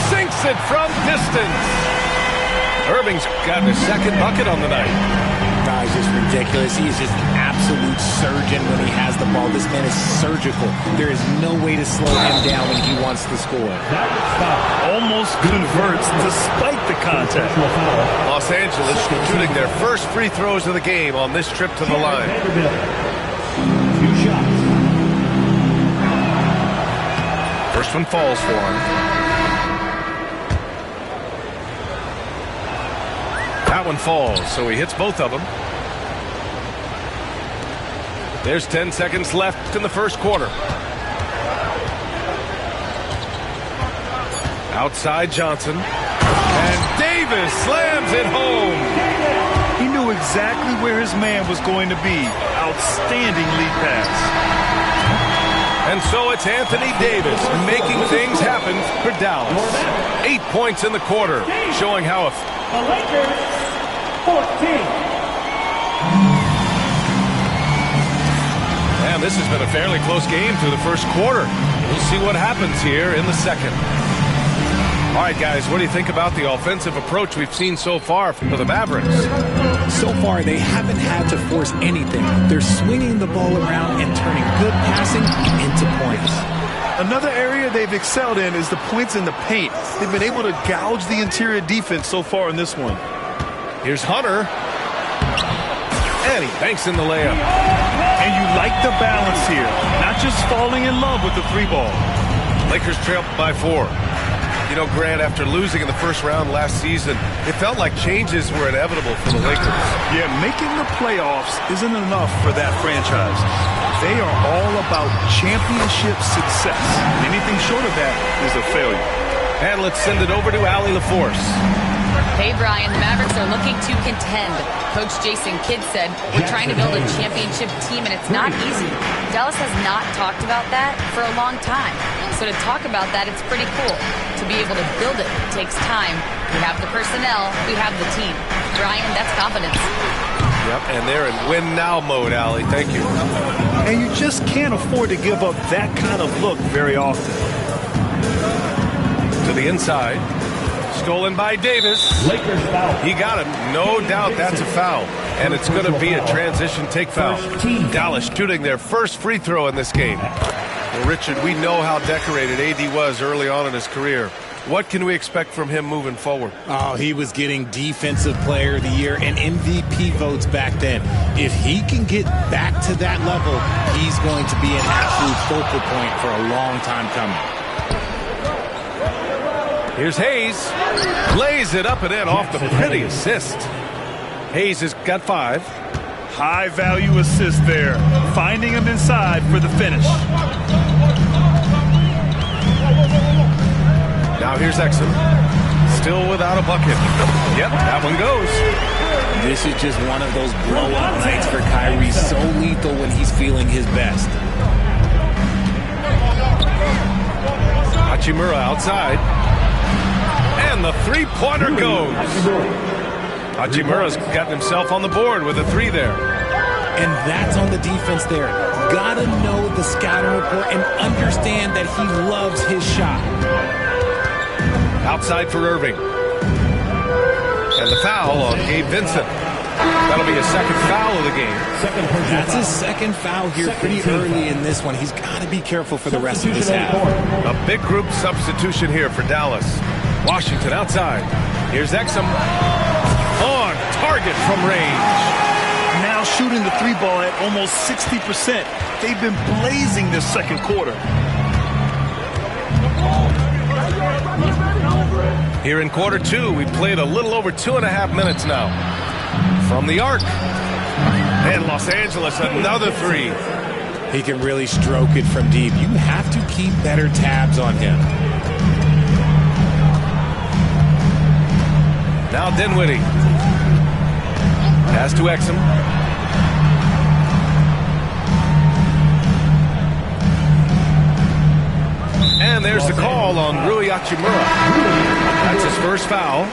Sinks it from distance. Irving's gotten his second bucket on the night. He's just ridiculous. He is just an absolute surgeon when he has the ball. This man is surgical. There is no way to slow him down when he wants to score. Almost converts despite the contact. Los Angeles shooting their first free throws of the game on this trip to the line. 2 shots. First one falls for him. That one falls, so he hits both of them. There's 10 seconds left in the first quarter. Outside Johnson. And Davis slams it home. He knew exactly where his man was going to be. Outstanding lead pass. And so it's Anthony Davis making things happen for Dallas. 8 points in the quarter, showing how The Lakers, 14. And this has been a fairly close game through the first quarter. We'll see what happens here in the second. All right, guys, what do you think about the offensive approach we've seen so far for the Mavericks? So far, they haven't had to force anything. They're swinging the ball around and turning good passing into points. Another area they've excelled in is the points in the paint. They've been able to gouge the interior defense so far in this one. Here's Hunter. And he banks in the layup. And you like the balance here. Not just falling in love with the 3-ball. Lakers trail by 4. You know, Grant, after losing in the first round last season, it felt like changes were inevitable for the Lakers. Yeah, making the playoffs isn't enough for that franchise. They are all about championship success. Anything short of that is a failure. And let's send it over to Allie LaForce. Hey, Brian, the Mavericks are looking to contend. Coach Jason Kidd said, we're trying to build a championship team, and it's not easy. Dallas has not talked about that for a long time. So to talk about that, it's pretty cool. To be able to build it takes time. We have the personnel, we have the team. Brian, that's confidence. Yep, and they're in win-now mode, Allie. Thank you. And you just can't afford to give up that kind of look very often. To the inside. Stolen by Davis. Lakers foul. He got him. No doubt that's a foul. And it's going to be a transition take foul. Dallas shooting their first free throw in this game. Well, Richard, we know how decorated AD was early on in his career. What can we expect from him moving forward? Oh, he was getting Defensive Player of the Year and MVP votes back then. If he can get back to that level, he's going to be an absolute focal point for a long time coming. Here's Hayes. Lays it up and in off the pretty assist. Hayes has got 5. High-value assist there. Finding him inside for the finish. Now here's Exum. Still without a bucket. Yep, that one goes. This is just one of those blowout nights for Kyrie. So lethal when he's feeling his best. Hachimura outside. And the three-pointer goes. Hachimura's gotten himself on the board with a three there. And that's on the defense there. Gotta know the scouting report and understand that he loves his shot. Outside for Irving. And the foul on Gabe Vincent. That'll be his second foul of the game. That's his second foul here pretty early in this one. He's got to be careful for the rest of this half. A big group substitution here for Dallas. Washington outside. Here's Exum. On target from range. Now shooting the three ball at almost 60%. They've been blazing this second quarter. Here in quarter two, we played a little over 2.5 minutes now. From the arc. And Los Angeles, another three. He can really stroke it from deep. You have to keep better tabs on him. Now Dinwiddie. Pass to Exum. And there's the call on Rui Hachimura. That's his first foul.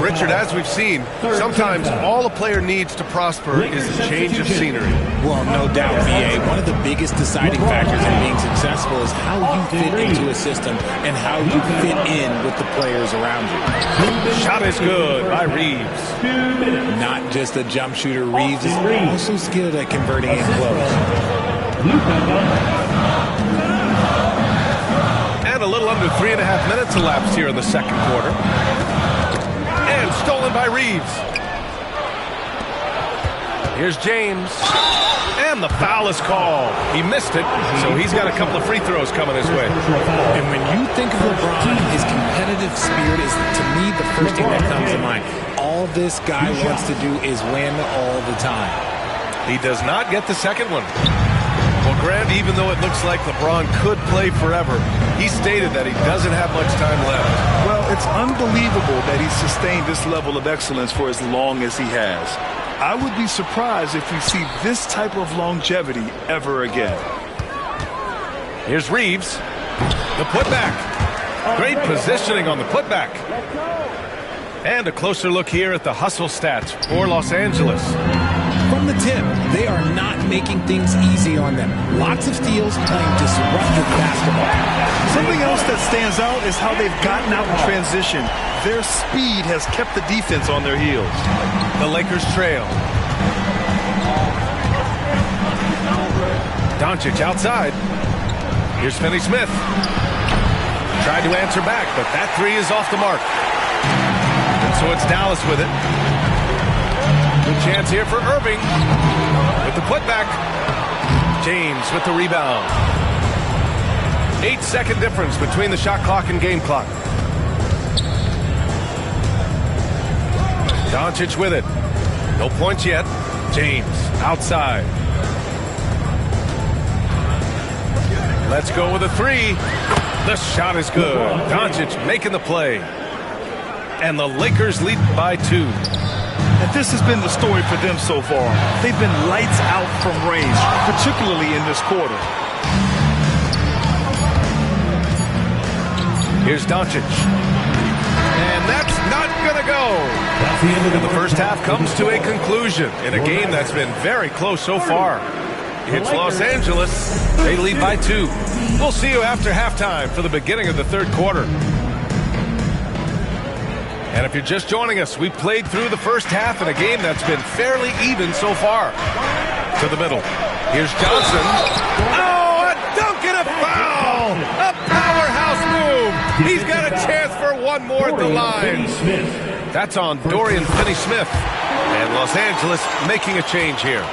Richard, as we've seen, sometimes all a player needs to prosper is a change of scenery. Well, no doubt, VA. One of the biggest deciding factors in being successful is how you fit into a system and how you fit in with the players around you. Shot is good by Reeves. Not just a jump shooter, Reeves is also skilled at converting in close. And a little under 3.5 minutes elapsed here in the second quarter. And stolen by Reeves. Here's James. And the foul is called. He missed it, so he's got a couple of free throws coming his way. And when you think of LeBron, his competitive spirit is, to me, the first thing that comes to mind. All this guy wants to do is win all the time. He does not get the second one. Well, Grant, even though it looks like LeBron could play forever, he stated that he doesn't have much time left. Well, it's unbelievable that he's sustained this level of excellence for as long as he has. I would be surprised if we see this type of longevity ever again. Here's Reeves. The putback. Great positioning on the putback. And a closer look here at the hustle stats for Los Angeles. From the tip, they are not making things easy on them. Lots of steals, playing disruptive basketball. Something else that stands out is how they've gotten out in transition. Their speed has kept the defense on their heels. The Lakers trail. Doncic outside. Here's Finney-Smith. Tried to answer back, but that three is off the mark. And so it's Dallas with it. Good chance here for Irving. With the putback. James with the rebound. 8-second difference between the shot clock and game clock. Doncic with it. No points yet. James outside. Let's go with a three. The shot is good. Doncic making the play. And the Lakers lead by 2. And this has been the story for them so far. They've been lights out from range, particularly in this quarter. Here's Doncic. And that's not going to go. And the first half comes to a conclusion in a game that's been very close so far. It's Los Angeles. They lead by 2. We'll see you after halftime for the beginning of the third quarter. And if you're just joining us, we played through the first half in a game that's been fairly even so far. To the middle. Here's Johnson. Oh, a dunk and a foul! A powerhouse move! He's got a chance for one more at the line. That's on Dorian Finney-Smith. And Los Angeles making a change here.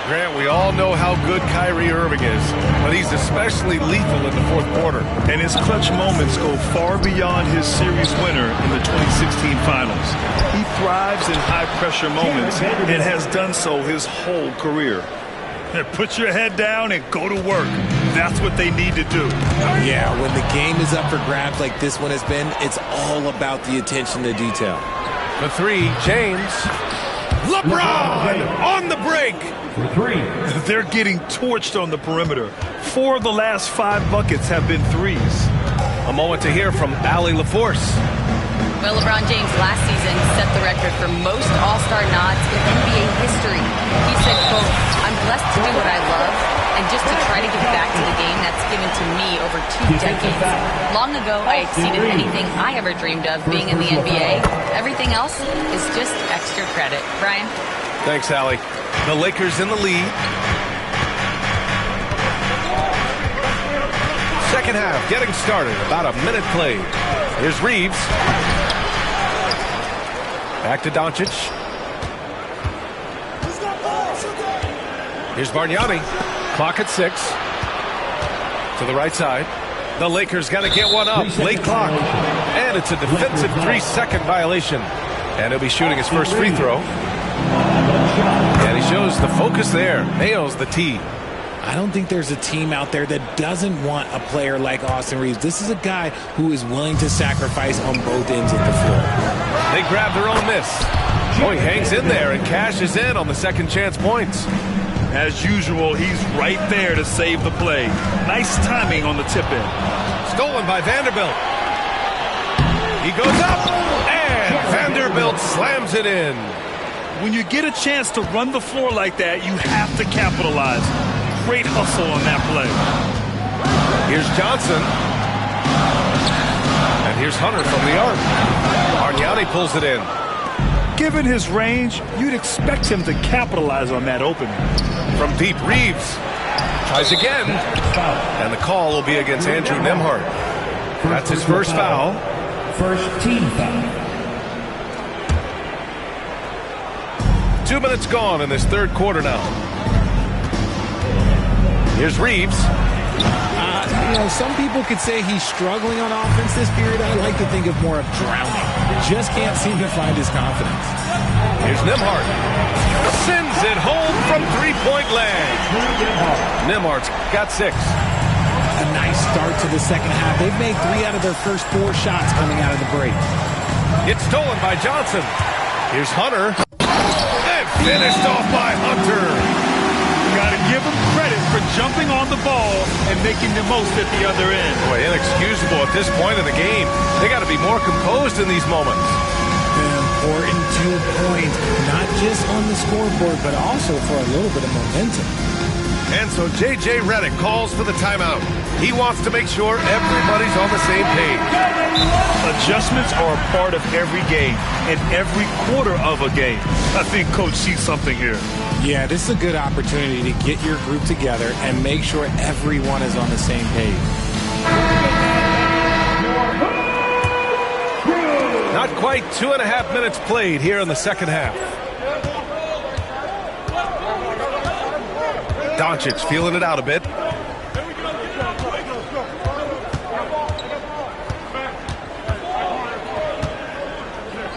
Grant, we all know how good Kyrie Irving is, but he's especially lethal in the fourth quarter. And his clutch moments go far beyond his series winner in the 2016 finals. He thrives in high-pressure moments and has done so his whole career. Put your head down and go to work. That's what they need to do. Yeah, when the game is up for grabs like this one has been, it's all about the attention to detail. The three, James. LeBron on the break. For three. They're getting torched on the perimeter. 4 of the last 5 buckets have been threes. A moment to hear from Allie LaForce. Well, LeBron James last season set the record for most All-Star nods in NBA history. He said, quote, "I'm blessed to do what I love and just to try to give back to the game that's given to me over 2 decades. Long ago, I exceeded anything I ever dreamed of being in the NBA. Everything else is just extra credit." Brian? Thanks, Allie. The Lakers in the lead. Second half getting started. About a minute played. Here's Reeves. Back to Doncic. Here's Bargnani. Clock at 6. To the right side. The Lakers got to get one up. Late clock. And it's a defensive 3-second violation. And he'll be shooting his first free throw. And he shows the focus there. Nails the tee. I don't think there's a team out there that doesn't want a player like Austin Reeves. This is a guy who is willing to sacrifice on both ends of the floor. They grab their own miss. Oh, he hangs in there and cashes in on the second chance points. As usual, he's right there to save the play. Nice timing on the tip-in. Stolen by Vanderbilt. He goes up, and Vanderbilt slams it in. When you get a chance to run the floor like that, you have to capitalize. Great hustle on that play. Here's Johnson. And here's Hunter from the arc. Bargnani pulls it in. Given his range, you'd expect him to capitalize on that opening. From deep, Reeves tries again. And the call will be against Andrew Nembhard. That's his first foul. First team foul. 2 minutes gone in this third quarter now. Here's Reeves. Some people could say he's struggling on offense this period. I like to think of more of drowning. Just can't seem to find his confidence. Here's Nembhard. Sends it home from three-point land. Nembhard's got 6. A nice start to the second half. They've made 3 out of their first 4 shots coming out of the break. It's stolen by Johnson. Here's Hunter. And finished off by Hunter. Got to give him credit for jumping on the ball and making the most at the other end. Boy, inexcusable at this point in the game. They got to be more composed in these moments. An important 2 points, not just on the scoreboard, but also for a little bit of momentum. And so J.J. Redick calls for the timeout. He wants to make sure everybody's on the same page. Adjustments are a part of every game and every quarter of a game. I think Coach sees something here. Yeah, this is a good opportunity to get your group together and make sure everyone is on the same page. Not quite 2.5 minutes played here in the second half. Doncic feeling it out a bit.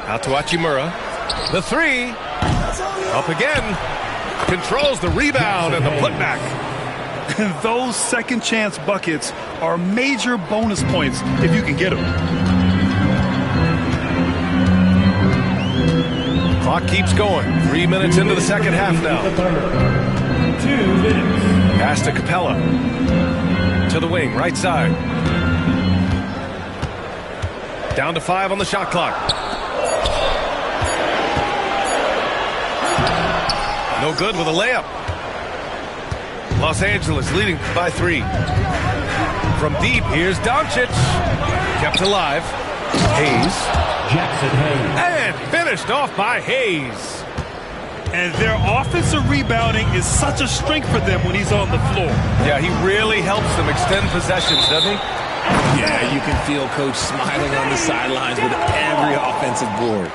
Out to Hachimura. The 3. Up again. Controls the rebound and the putback. Those second chance buckets are major bonus points if you can get them. Clock keeps going. 3 minutes into the second half now. 2 minutes. Pass to Capella. To the wing, right side. Down to 5 on the shot clock. No good with a layup. Los Angeles leading by 3. From deep, here's Doncic. Kept alive. Hayes. Jackson Hayes. And finished off by Hayes. And their offensive rebounding is such a strength for them when he's on the floor. Yeah, he really helps them extend possessions, doesn't he? Yeah, you can feel Coach smiling on the sidelines with every offensive board.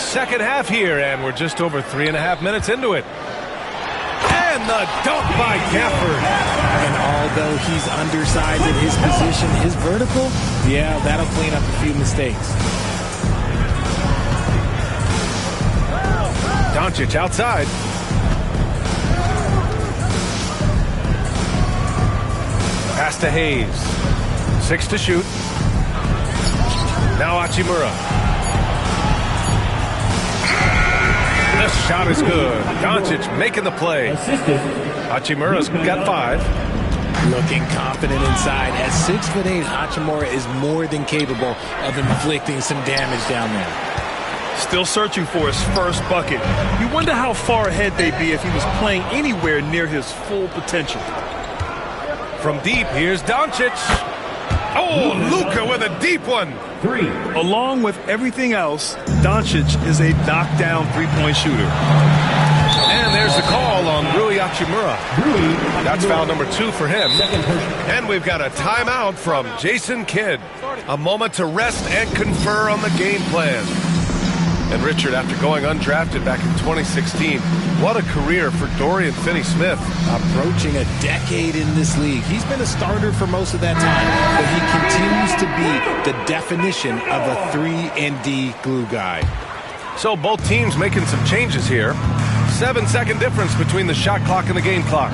second half here, and we're just over 3.5 minutes into it. And the dunk by Gafford. And although he's undersized in his position, his vertical, yeah, that'll clean up a few mistakes. Doncic outside. Pass to Hayes. 6 to shoot. Now Hachimura. This shot is good. Doncic making the play. Hachimura's got 5. Looking confident inside. At 6'8", Hachimura is more than capable of inflicting some damage down there. Still searching for his first bucket. You wonder how far ahead they'd be if he was playing anywhere near his full potential. From deep, here's Doncic. Oh, Luka with a deep one. 3. Along with everything else, Doncic is a knockdown three-point shooter. And there's the call on Rui Hachimura. That's foul number 2 for him. And we've got a timeout from Jason Kidd. A moment to rest and confer on the game plan. And Richard, after going undrafted back in 2016, what a career for Dorian Finney-Smith. Approaching a decade in this league. He's been a starter for most of that time, but he continues to be the definition of a 3-and-D glue guy. So both teams making some changes here. 7-second difference between the shot clock and the game clock.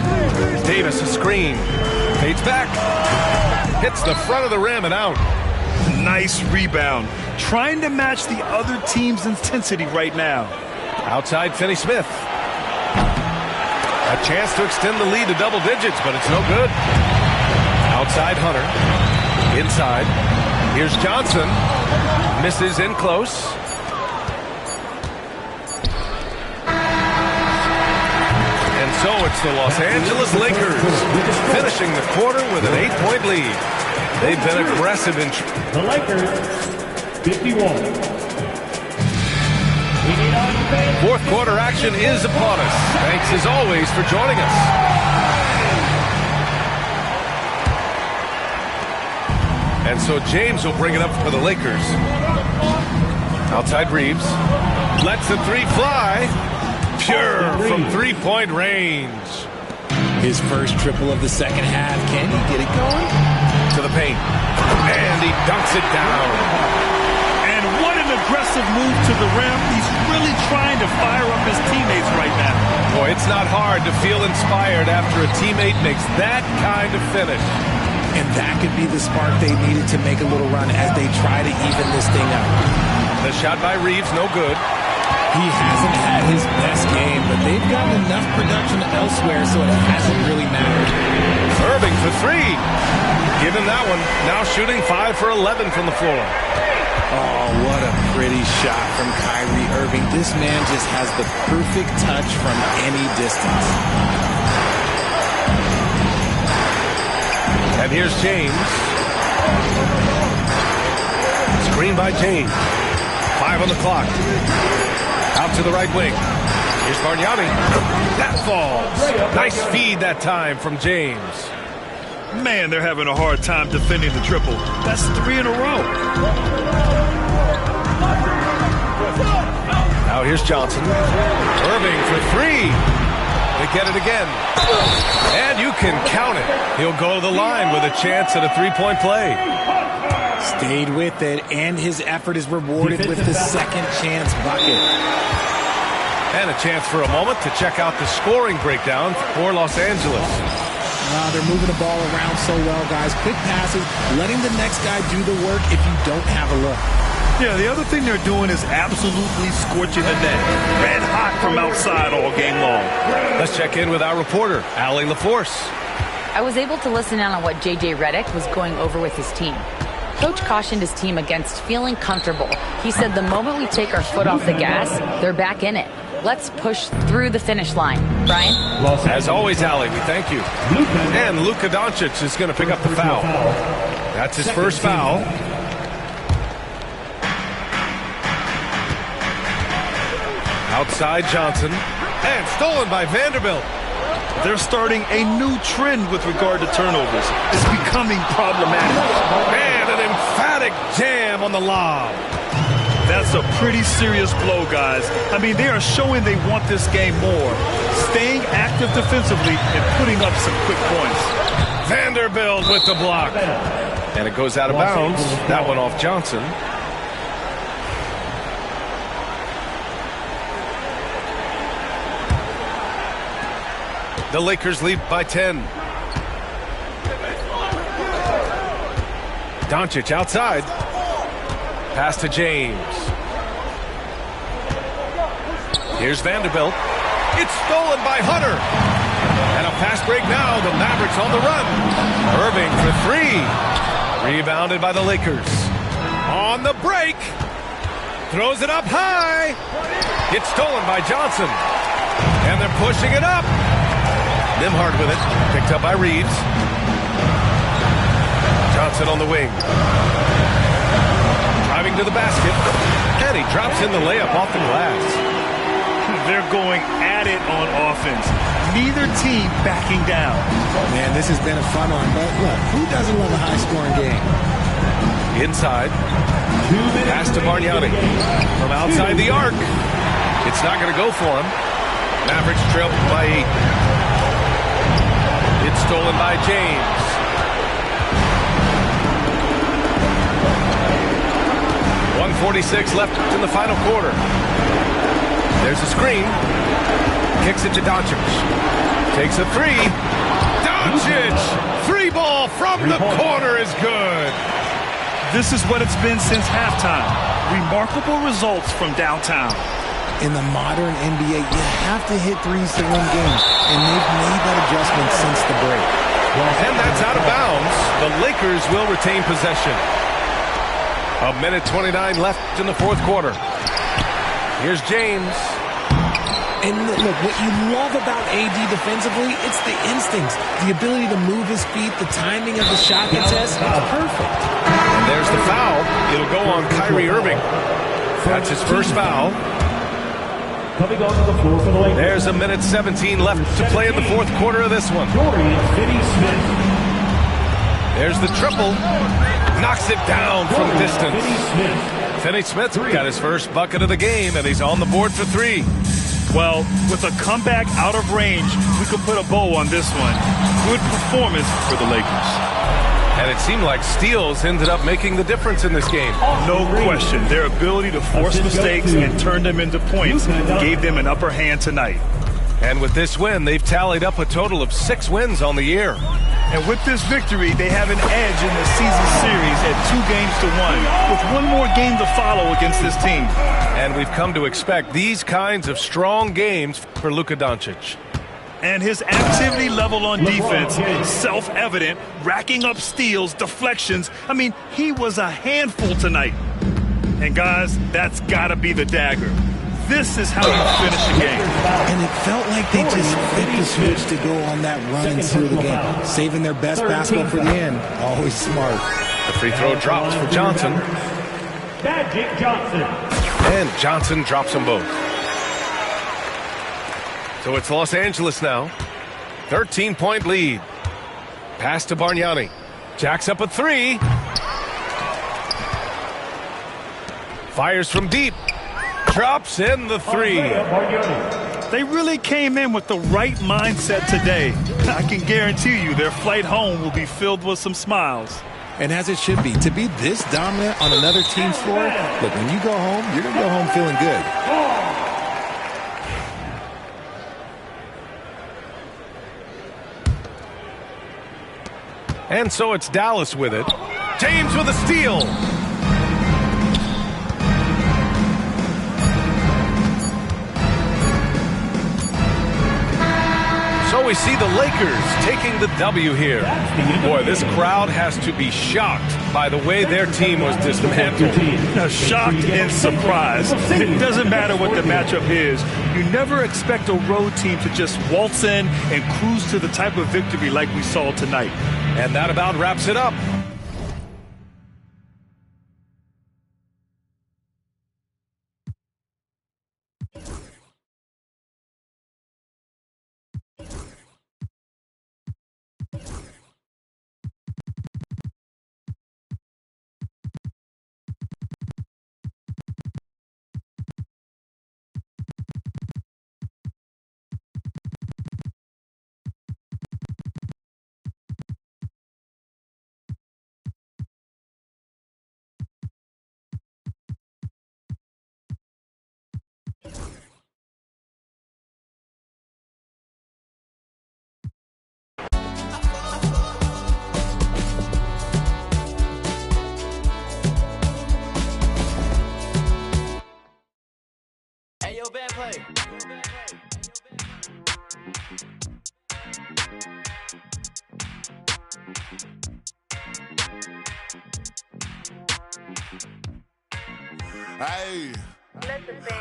Davis a screen. Fades back. Hits the front of the rim and out. Nice rebound. Trying to match the other team's intensity right now. Outside Finney-Smith. A chance to extend the lead to double digits, but it's no good. Outside Hunter. Inside. Here's Johnson. Misses in close. And so it's the Los Angeles Lakers finishing the quarter with an 8-point lead. They've been aggressive in... The Lakers, 51. Fourth quarter action is upon us. Thanks as always for joining us. And so James will bring it up for the Lakers. Outside Reeves. Lets the 3 fly. Pure from 3-point range. His first triple of the second half. Can he get it going? To the paint. And he dunks it down. What an aggressive move to the rim. He's really trying to fire up his teammates right now. Boy, it's not hard to feel inspired after a teammate makes that kind of finish. And that could be the spark they needed to make a little run as they try to even this thing up. The shot by Reeves, no good. He hasn't had his best game, but they've gotten enough production elsewhere, so it hasn't really mattered. Irving for 3. Give him that one. Now shooting 5 for 11 from the floor. Oh, what a pretty shot from Kyrie Irving. This man just has the perfect touch from any distance. And here's James. Screen by James. 5 on the clock. Out to the right wing. Here's Bargnani. That falls. Nice feed that time from James. Man, they're having a hard time defending the triple. That's 3 in a row. Now here's Johnson. Irving for 3. They get it again. And you can count it. He'll go to the line with a chance at a 3-point play. Stayed with it, and his effort is rewarded with the second chance bucket. And a chance for a moment to check out the scoring breakdown for Los Angeles. They're moving the ball around so well, guys. Quick passes, letting the next guy do the work if you don't have a look. Yeah, the other thing they're doing is absolutely scorching the net. Red hot from outside all game long. Let's check in with our reporter, Allie LaForce. I was able to listen in on what J.J. Redick was going over with his team. Coach cautioned his team against feeling comfortable. He said the moment we take our foot off the gas, they're back in it. Let's push through the finish line. Brian? As always, Allie, we thank you. And Luka Doncic is going to pick up the foul. That's his first foul. Outside Johnson. And stolen by Vanderbilt. They're starting a new trend with regard to turnovers. It's becoming problematic. And an emphatic jam on the lob. That's a pretty serious blow, guys. I mean, they are showing they want this game more. Staying active defensively and putting up some quick points. Vanderbilt with the block. And it goes out of bounds. That one off Johnson. The Lakers lead by 10. Doncic outside. Pass to James. Here's Vanderbilt. It's stolen by Hunter. And a fast break now. The Mavericks on the run. Irving for three. Rebounded by the Lakers. On the break. Throws it up high. It's stolen by Johnson. And they're pushing it up. Nembhard with it. Picked up by Reeves. Johnson on the wing. Driving to the basket. And he drops in the layup off the glass. They're going at it on offense. Neither team backing down. Man, this has been a fun one. But look, who doesn't love a high-scoring game? Inside. Pass to Bargnani. From outside the arc. It's not going to go for him. Mavericks trail by 8. It's stolen by James. .146 left in the final quarter. There's a screen. Kicks it to Doncic. Takes a three. Doncic! Three ball from the corner is good. This is what it's been since halftime. Remarkable results from downtown. In the modern NBA, you have to hit threes to win games, and they've made that adjustment since the break. And that's out of bounds. The Lakers will retain possession. 1:29 left in the fourth quarter. Here's James. And look, what you love about AD defensively, it's the instincts, the ability to move his feet, the timing of the shot contest. It's perfect. And there's the foul. It'll go on Kyrie Irving. That's his first foul. Coming onto the floor for the Lakers. There's 1:17 left to play in the fourth quarter of this one. Finney-Smith. There's the triple. Knocks it down from distance. Finney-Smith got his first bucket of the game, and he's on the board for three. Well, with a comeback out of range, we could put a bow on this one. Good performance for the Lakers. And it seemed like steals ended up making the difference in this game. No question. Their ability to force mistakes and turn them into points gave them an upper hand tonight. And with this win, they've tallied up a total of 6 wins on the year. And with this victory, they have an edge in the season series at 2-1, with one more game to follow against this team. And we've come to expect these kinds of strong games for Luka Doncic. And his activity level on defense is self-evident, racking up steals, deflections. I mean, he was a handful tonight. And guys, that's got to be the dagger. This is how you finish a game. And it felt like they just flipped the switch to go on that run and seal the game, saving their best basketball for the end. Always smart. The free throw drops for Johnson. Magic Johnson. And Johnson drops them both. So it's Los Angeles now. 13-point lead. Pass to Bargnani. Jacks up a three. Fires from deep. Drops in the three. They really came in with the right mindset today. I can guarantee you their flight home will be filled with some smiles. And as it should be, to be this dominant on another team's floor, look, when you go home, you're going to go home feeling good. And so it's Dallas with it. James with a steal. So we see the Lakers taking the W here. Boy, this crowd has to be shocked by the way their team was dismantled. Shocked and surprised. It doesn't matter what the matchup is. You never expect a road team to just waltz in and cruise to the type of victory like we saw tonight. And that about wraps it up. Hey,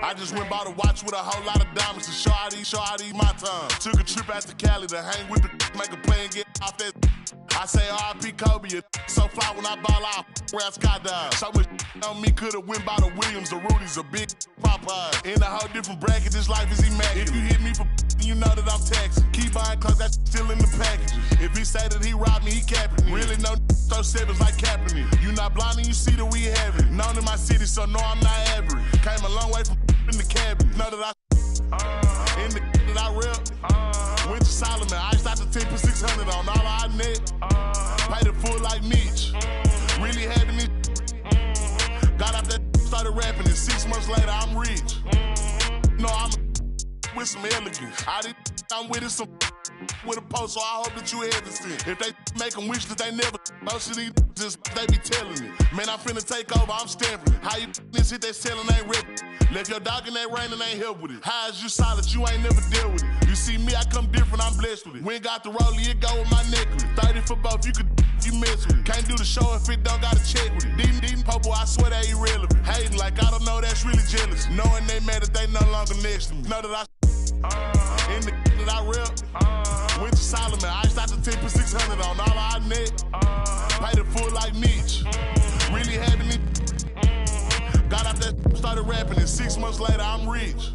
I just went bought a watch with a whole lot of diamonds to show how these my time. Took a trip out to Cali to hang with the make a play and get off that. I say R.I.P. Kobe, so fly when I ball out, where I skydive. So much on me, could've went by the Williams, the Rudies, a big Popeye. In a whole different bracket, this life is immaculate. If you hit me for you know that I'm taxing. Keep buying cause that's still in the packages. If he say that he robbed me, he capping me. Really no throw sevens like Kaepernick. You not blind and you see that we have it. Known in my city, so no, I'm not average. Came a long way from in the cabin. Know that I in the that I rep. Went to Solomon, iced out the 10 for 600 on all our net. Paid it full like Mitch. Really having it. Got out that, started rapping, and 6 months later I'm rich. No, I'm with some elegance. I'm with it some with a post, so I hope that you haven't seen. If they make them wish that they never most of these just they be telling me. Man, I'm finna take over, I'm stamping it. How you this shit they selling ain't rip. Left your dog in that rain and ain't help with it. How is you solid, you ain't never dealt with it. You see me, I come different, I'm blessed with it. We ain't got the rollie, it go with my necklace. 30 for both, you could you mess with it. Can't do the show if it don't gotta check with it. Deep popo, I swear they irrelevant. Hating like I don't know, that's really jealous. Knowing they mad that they no longer next to me. Know that I in the that I rep. Went to Solomon, iced out the 10 for 600 on all our net. Paid it full like Mitch. Really having it. Got out that, started rapping, and 6 months later I'm rich.